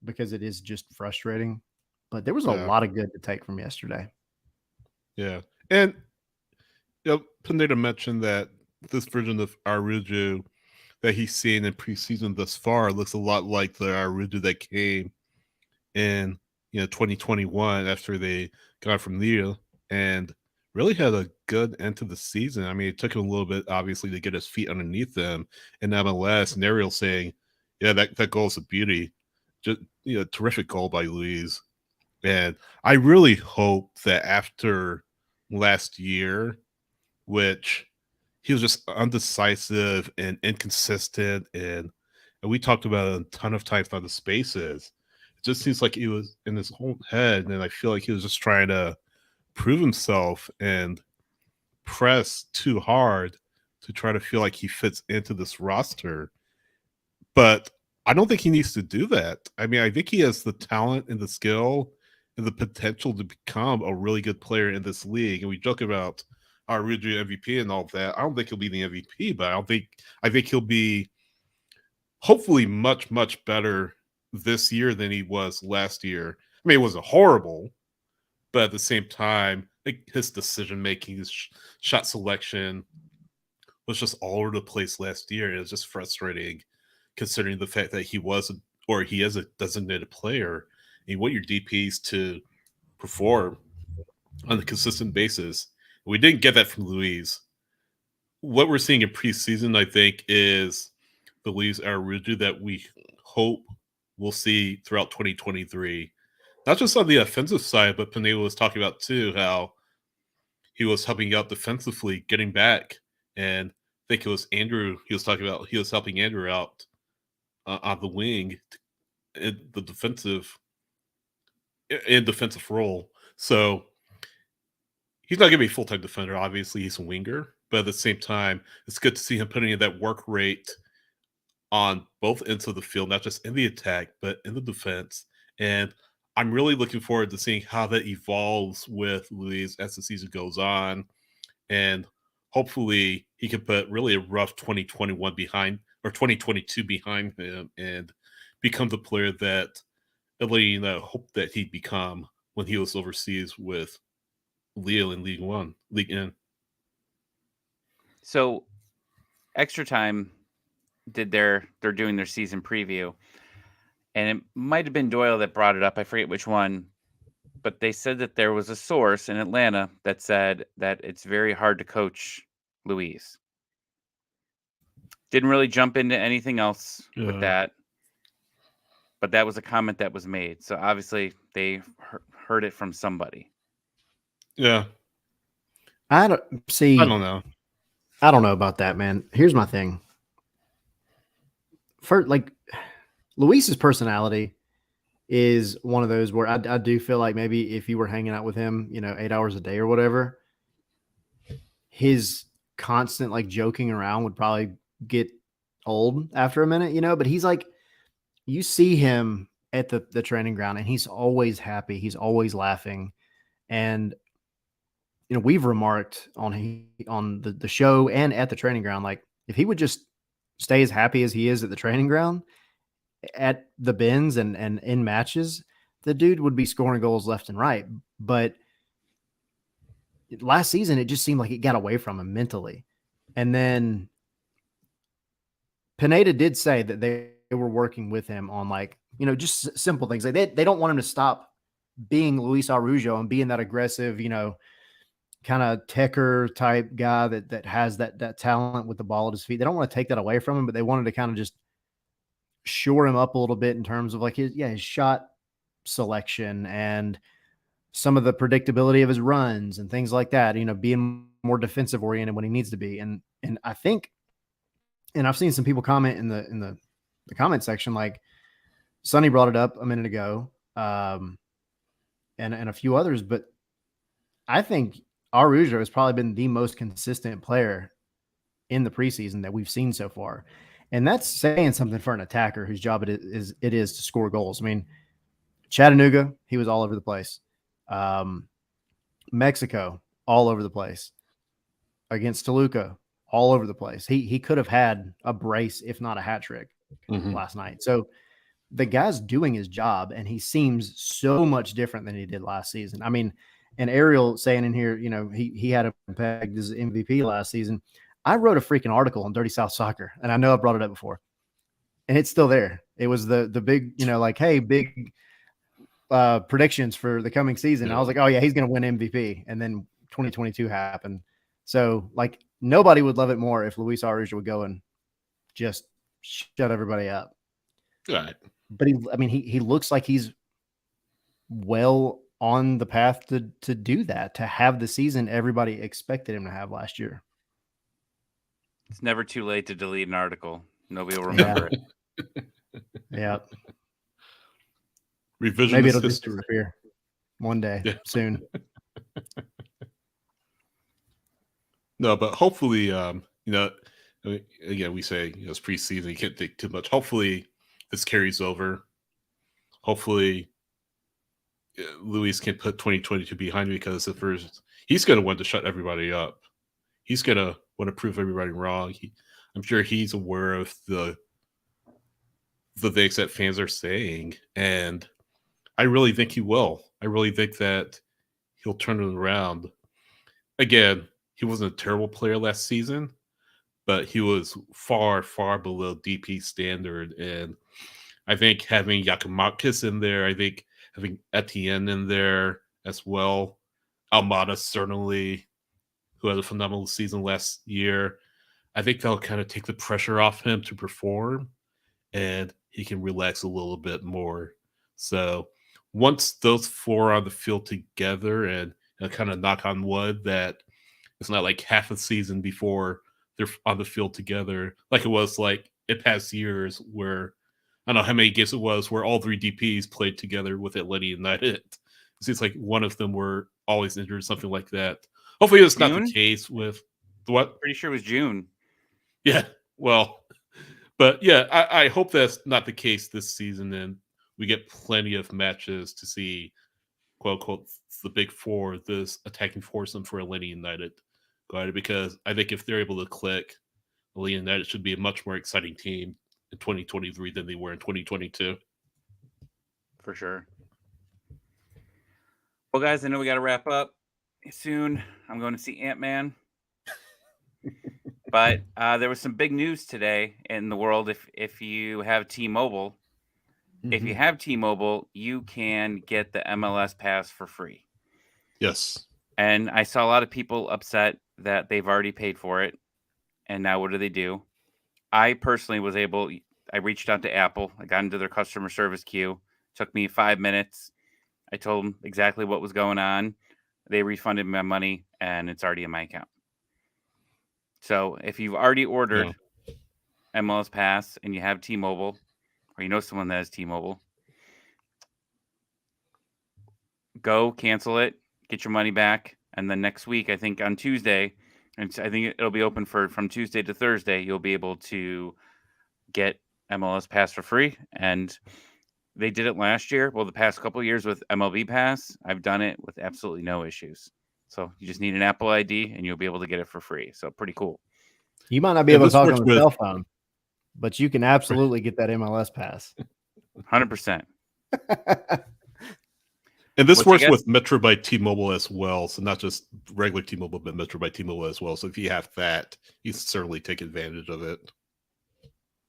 because it is just frustrating, but there was a lot of good to take from yesterday. Yeah, and Pineda mentioned that this version of Arujo that he's seen in preseason thus far looks a lot like the Arujo that came in 2021 after they got from Lille and really had a good end to the season. I mean, it took him a little bit, obviously, to get his feet underneath them in MLS. And Ariel saying, yeah, that goal is a beauty. Just terrific goal by Luis. And I really hope that after last year, which he was just undecisive and inconsistent, and we talked about it a ton of times on the spaces. It just seems like he was in his own head, and I feel like he was just trying to prove himself and press too hard to try to feel like he fits into this roster. But I don't think he needs to do that. I mean, I think he has the talent and the skill and the potential to become a really good player in this league. And we joke about our Arujo MVP and all that. I don't think he'll be the MVP, but I think he'll be hopefully much, much better this year than he was last year. I mean, it wasn't horrible, but at the same time, like, his decision making, his shot selection was just all over the place last year. It was just frustrating, considering the fact that he is a designated player. And you want your DPs to perform on a consistent basis. We didn't get that from Luis. What we're seeing in preseason, I think, is the Luis Arujo that we hope we'll see throughout 2023. Not just on the offensive side, but Pineda was talking about too how he was helping out defensively, getting back. And I think it was Andrew. He was talking about he was helping Andrew out on the wing in the defensive role. So he's not going to be a full-time defender. Obviously, he's a winger, but at the same time, it's good to see him putting in that work rate on both ends of the field, not just in the attack, but in the defense. And I'm really looking forward to seeing how that evolves with Luis as the season goes on. And hopefully he can put really a rough 2021 behind, or 2022 behind him, and become the player that Elena hoped that he'd become when he was overseas with Lille in League One. So Extra Time they're doing their season preview, and it might have been Doyle that brought it up. I forget which one, but they said that there was a source in Atlanta that said that it's very hard to coach Luis. Didn't really jump into anything else with that, but that was a comment that was made. So obviously they heard it from somebody. Yeah. I don't know. I don't know about that, man. Here's my thing. First, Luis's personality is one of those where I do feel like maybe if you were hanging out with him, 8 hours a day or whatever, his constant like joking around would probably get old after a minute, but he's like, you see him at the training ground and he's always happy. He's always laughing. And, we've remarked on the show and at the training ground, like if he would just stay as happy as he is at the training ground, at the bins and in matches, the dude would be scoring goals left and right. But last season, it just seemed like it got away from him mentally. And then Pineda did say that they were working with him on just simple things. Like they don't want him to stop being Luis Araujo and being that aggressive, kind of techer type guy that has that talent with the ball at his feet. They don't want to take that away from him, but they wanted to kind of just shore him up a little bit in terms of like his shot selection and some of the predictability of his runs and things like that, being more defensive oriented when he needs to be. And I think, and I've seen some people comment in the comment section, like Sonny brought it up a minute ago, and a few others, but I think Araujo has probably been the most consistent player in the preseason that we've seen so far. And that's saying something for an attacker whose job it is to score goals. I mean, Chattanooga, he was all over the place. Mexico, all over the place. Against Toluca, all over the place. He could have had a brace, if not a hat trick, last night. So the guy's doing his job, and he seems so much different than he did last season. I mean, and Ariel saying in here, he had him pegged as MVP last season. I wrote a freaking article on Dirty South Soccer, and I know I brought it up before, and it's still there. It was the big, hey, big predictions for the coming season. I was like, oh yeah, he's going to win MVP. And then 2022 happened. So like nobody would love it more if Luis Araujo would go and just shut everybody up. Right. But he looks like he's well on the path to do that, to have the season everybody expected him to have last year. It's never too late to delete an article. Nobody will remember it. Yeah. Revisionist Maybe it'll just disappear one day soon. No, but hopefully, again, we say it's preseason. You can't think too much. Hopefully, this carries over. Hopefully, Luis can put 2022 behind me, because he's going to want to shut everybody up. He's going to want to prove everybody wrong. I'm sure he's aware of the things that fans are saying, and I really think he will. I really think that he'll turn it around. Again, he wasn't a terrible player last season, but he was far, far below DP standard. And I think having Giakoumakis in there, I think having Etienne in there as well, Almada certainly, who had a phenomenal season last year, I think that'll kind of take the pressure off him to perform, and he can relax a little bit more. So once those four are on the field together, and kind of knock on wood that it's not like half a season before they're on the field together, like it was like in past years where, I don't know how many games it was where all three DPs played together with Atlanta United. It seems like one of them were always injured, something like that. Hopefully that's not the case with what? Pretty sure it was June. Yeah, well, but yeah, I hope that's not the case this season, and we get plenty of matches to see, quote unquote, the big four, this attacking foursome for Atlanta United, because I think if they're able to click, Atlanta United should be a much more exciting team in 2023 than they were in 2022. For sure. Well, guys, I know we got to wrap up soon. I'm going to see Ant-Man. But there was some big news today in the world. If you have T-Mobile, if you have T-Mobile, you can get the MLS pass for free. Yes. And I saw a lot of people upset that they've already paid for it. And now what do? I personally I reached out to Apple. I got into their customer service queue. Took me 5 minutes. I told them exactly what was going on. They refunded my money, and it's already in my account. So if you've already ordered MLS Pass and you have T-Mobile, or you know someone that has T-Mobile, go cancel it, get your money back, and then next week, I think on Tuesday, and I think it'll be open from Tuesday to Thursday, you'll be able to get MLS Pass for free. And they did it last year. Well, the past couple of years with MLB Pass, I've done it with absolutely no issues. So you just need an Apple ID and you'll be able to get it for free. So pretty cool. You might not be able to talk on the cell phone, but you can absolutely get that MLS Pass. 100%. And this works with Metro by T-Mobile as well. So not just regular T-Mobile, but Metro by T-Mobile as well. So if you have that, you certainly take advantage of it.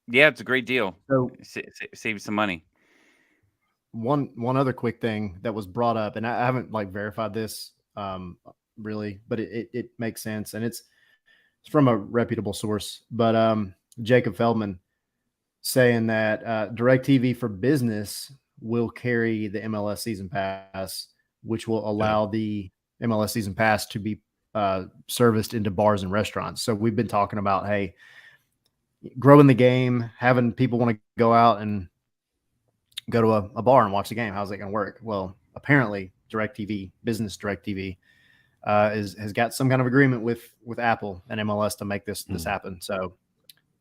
Yeah, it's a great deal. So save you some money. One other quick thing that was brought up, and I haven't verified this really, but it makes sense, and it's from a reputable source. But Jacob Feldman saying that DirecTV for Business will carry the MLS Season Pass, which will allow the MLS Season Pass to be serviced into bars and restaurants. So we've been talking about, hey, growing the game, having people want to go out and go to a bar and watch the game. How's it going to work? Well, apparently DirecTV, Business DirecTV, has got some kind of agreement with Apple and MLS to make this happen. So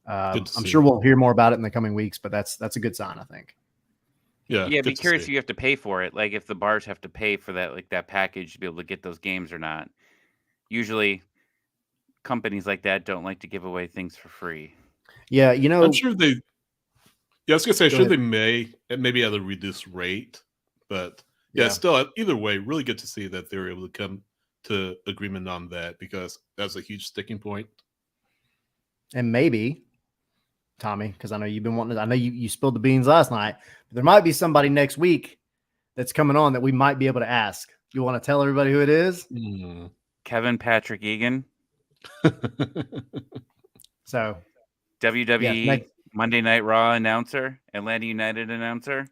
I'm sure we'll hear more about it in the coming weeks, but that's a good sign, I think. Yeah, be curious if you have to pay for it. Like if the bars have to pay for that, that package to be able to get those games or not. Usually companies like that don't like to give away things for free. Yeah, I'm sure they. Yeah, I was gonna say, they may, maybe at a reduced rate, but still, either way, really good to see that they were able to come to agreement on that, because that's a huge sticking point. And maybe, Tommy, because I know you've been wanting to, I know you spilled the beans last night, but there might be somebody next week that's coming on that we might be able to ask. You want to tell everybody who it is? Kevin Patrick Egan. So WWE Monday Night Raw announcer, Atlanta United announcer.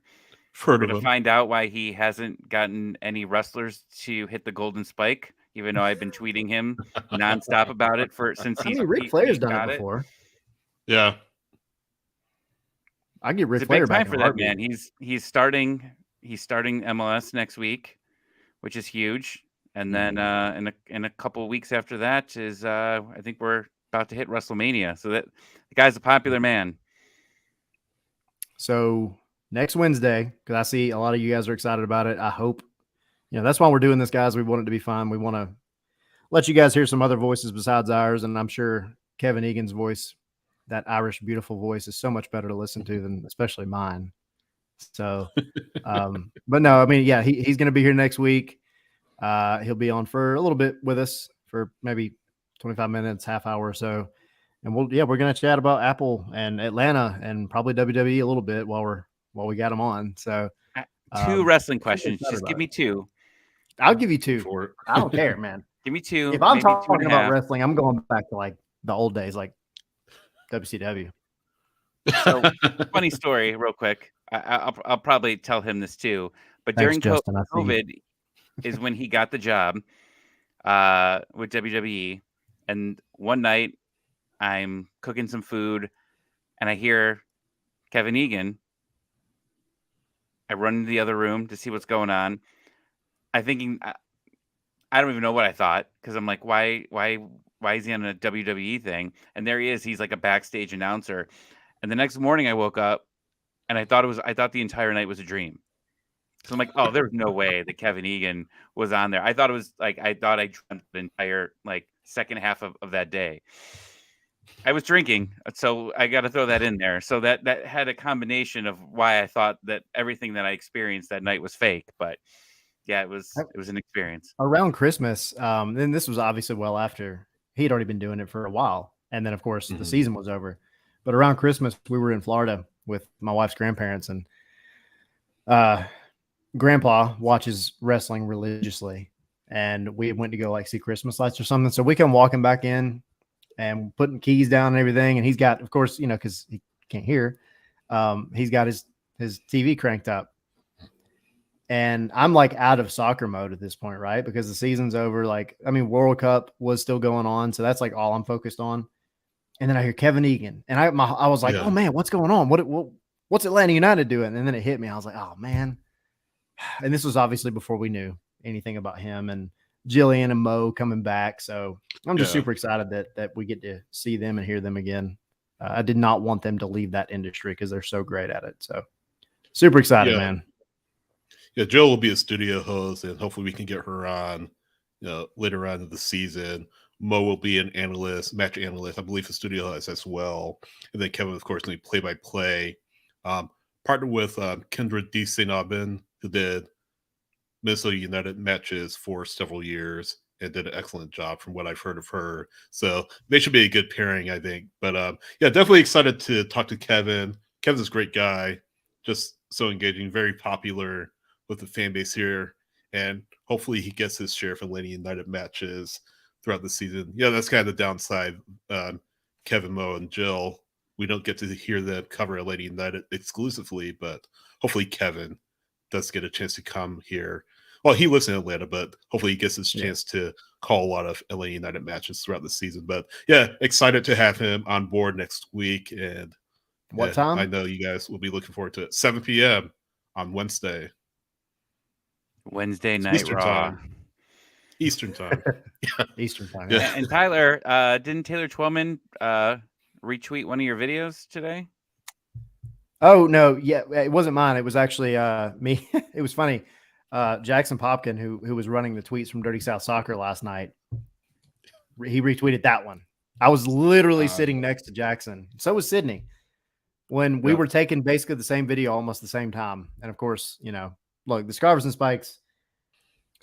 We're going to find out why he hasn't gotten any wrestlers to hit the golden spike, even though I've been tweeting him nonstop about it since Ric Flair's done it before. Yeah, I get Ric Flair back for that man. He's starting MLS next week, which is huge. And then in a couple of weeks after that is I think we're about to hit WrestleMania. So that the guy's a popular man. So next Wednesday, because I see a lot of you guys are excited about it. I hope, that's why we're doing this, guys. We want it to be fun. We want to let you guys hear some other voices besides ours. And I'm sure Kevin Egan's voice, that Irish beautiful voice, is so much better to listen to than especially mine. So, but no, I mean, yeah, he's going to be here next week. He'll be on for a little bit with us for maybe 25 minutes, half hour or so. And we're going to chat about Apple and Atlanta and probably WWE a little bit while we got them on. So 2 wrestling questions. Just give me 2. I'll give you 2. I don't care, man. Give me 2. If I'm talking about wrestling, I'm going back to the old days, like WCW. So funny story real quick. I'll probably tell him this too, but Thanks, during Justin, COVID is when he got the job with WWE. And one night I'm cooking some food and I hear Kevin Egan. I run into the other room to see what's going on. I don't even know what I thought, because I'm like, why is he on a WWE thing? And there he is. He's like a backstage announcer. And the next morning I woke up and I thought the entire night was a dream. So I'm like, oh, there's no way that Kevin Egan was on there. I thought I dreamt the entire second half of that day. I was drinking, so I got to throw that in there. So that had a combination of why I thought that everything that I experienced that night was fake. But yeah, it was an experience. Around Christmas, and this was obviously well after he'd already been doing it for a while. And then, of course, the season was over. But around Christmas, we were in Florida with my wife's grandparents, and Grandpa watches wrestling religiously. And we went to go see Christmas lights or something. So we come walking back in and putting keys down and everything. And he's got, of course, because he can't hear, he's got his TV cranked up. And I'm out of soccer mode at this point, right? Because the season's over. World Cup was still going on. So that's all I'm focused on. And then I hear Kevin Egan. And I was like, oh man, what's going on? what's Atlanta United doing? And then it hit me. I was like, oh man. And this was obviously before we knew anything about him and Jillian and Mo coming back. So I'm just super excited that we get to see them and hear them again. I did not want them to leave that industry because they're so great at it. So super excited, man. Yeah, Jill will be a studio host, and hopefully we can get her on, later on in the season. Mo will be an analyst, match analyst, I believe, a studio host as well. And then Kevin, of course, will be play-by-play. Partnered with Kendra D. St. Aubin, who did Minnesota United matches for several years and did an excellent job from what I've heard of her. So they should be a good pairing, I think. But yeah, definitely excited to talk to Kevin. Kevin's a great guy, just so engaging, very popular with the fan base here. And hopefully he gets his share of Atlanta United matches throughout the season. Yeah, that's kind of the downside. Kevin, Mo, and Jill, we don't get to hear them cover Atlanta United exclusively, but hopefully Kevin does get a chance to come here. Well, he lives in Atlanta, but hopefully he gets his chance to call a lot of LA United matches throughout the season. But yeah, excited to have him on board next week. And what time? I know you guys will be looking forward to it. 7 p.m. on Wednesday. Wednesday night Eastern Raw. time. Eastern time. Eastern time. Yeah. And Tyler, didn't Taylor Twellman retweet one of your videos today? Oh no, yeah, it wasn't mine. It was actually me. It was funny. Jackson Popkin, who was running the tweets from Dirty South Soccer last night, he retweeted that one. I was literally sitting next to Jackson. So was Sydney. When we were taking basically the same video almost the same time. And of course, look, the Scarves and Spikes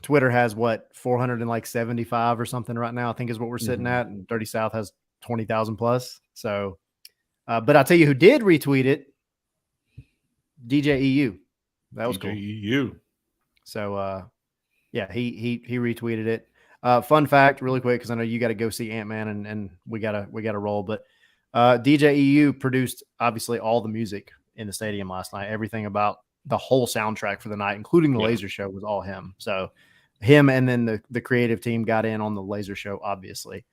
Twitter has what, 475 or something right now, I think is what we're sitting at. And Dirty South has 20,000 plus. So, but I'll tell you who did retweet it. DJ EU. That was cool. EU. So, yeah, he retweeted it. Fun fact, really quick, because I know you got to go see Ant-Man and we gotta roll. But DJ EU produced obviously all the music in the stadium last night. Everything about the whole soundtrack for the night, including the laser show, was all him. So him and then the creative team got in on the laser show, obviously.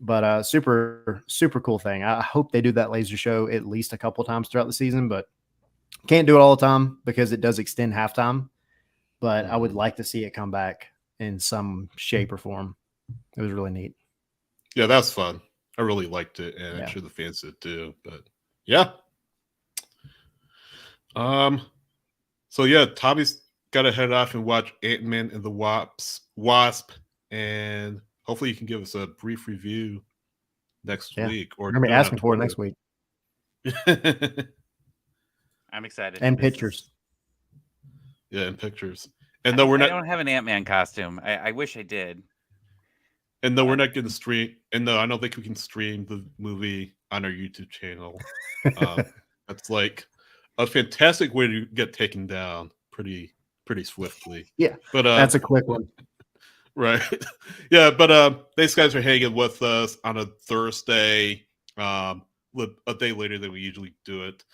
But super, super cool thing. I hope they do that laser show at least a couple times throughout the season, but can't do it all the time because it does extend halftime. But I would like to see it come back in some shape or form. It was really neat. Yeah, that's fun. I really liked it, and I'm sure the fans did too. But yeah. So yeah, Tommy's got to head off and watch Ant-Man and the Wasp, and hopefully you can give us a brief review next week. Or I'm gonna be asking for it next week. I'm excited. And pictures. Yeah, and pictures. And no, I don't have an Ant-Man costume. I wish I did. And no, we're not going to stream. And no, I don't think we can stream the movie on our YouTube channel. That's like a fantastic way to get taken down pretty swiftly. Yeah, but that's a quick one. Right. Yeah, but these guys are hanging with us on a Thursday, a day later than we usually do it.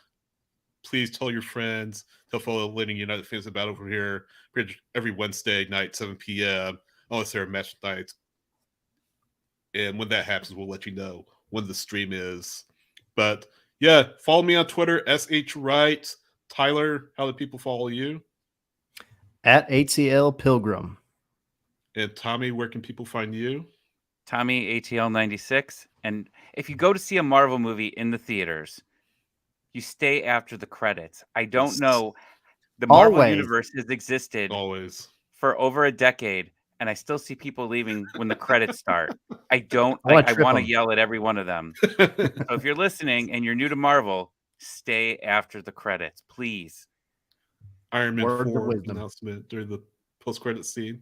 Please tell your friends, tell fellow Atlanta United fans about over here every Wednesday night, 7 p.m. Unless there are match nights. And when that happens, we'll let you know when the stream is. But yeah, follow me on Twitter, SHWright. Tyler, how do people follow you? At ATL Pilgrim. And Tommy, where can people find you? Tommy ATL 96. And if you go to see a Marvel movie in the theaters, you stay after the credits. I don't know. The Marvel universe has existed for over a decade, and I still see people leaving when the credits start. I want to yell at every one of them. So if you're listening and you're new to Marvel, stay after the credits, please. Iron Man 4 announcement during the post-credit scene.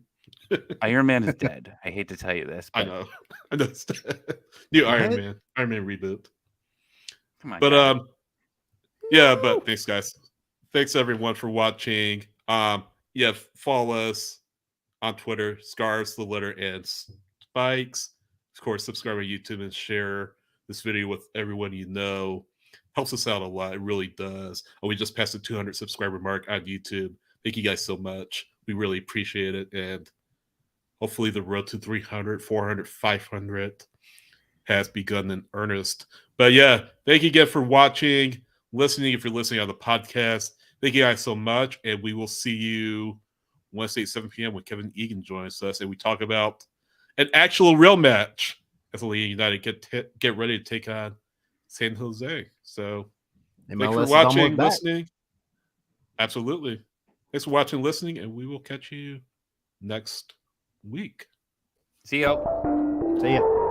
Iron Man is dead. I hate to tell you this. But... I know. It's new Iron Man reboot. Come on, but guys. Yeah, but thanks, guys. Thanks everyone for watching. Yeah, follow us on Twitter, Scarves, the letter, and Spikes. Of course, subscribe on YouTube and share this video with everyone you know. Helps us out a lot. It really does. And we just passed the 200 subscriber mark on YouTube. Thank you guys so much. We really appreciate it. And hopefully the road to 300, 400, 500 has begun in earnest. But yeah, thank you again for watching. listening. If you're listening on the podcast, thank you guys so much. And we will see you Wednesday at 7 p.m. when Kevin Egan joins us. And we talk about an actual real match as Atlanta United get ready to take on San Jose. So thanks for watching, listening. Absolutely. Thanks for watching, listening, and we will catch you next week. See ya. See ya.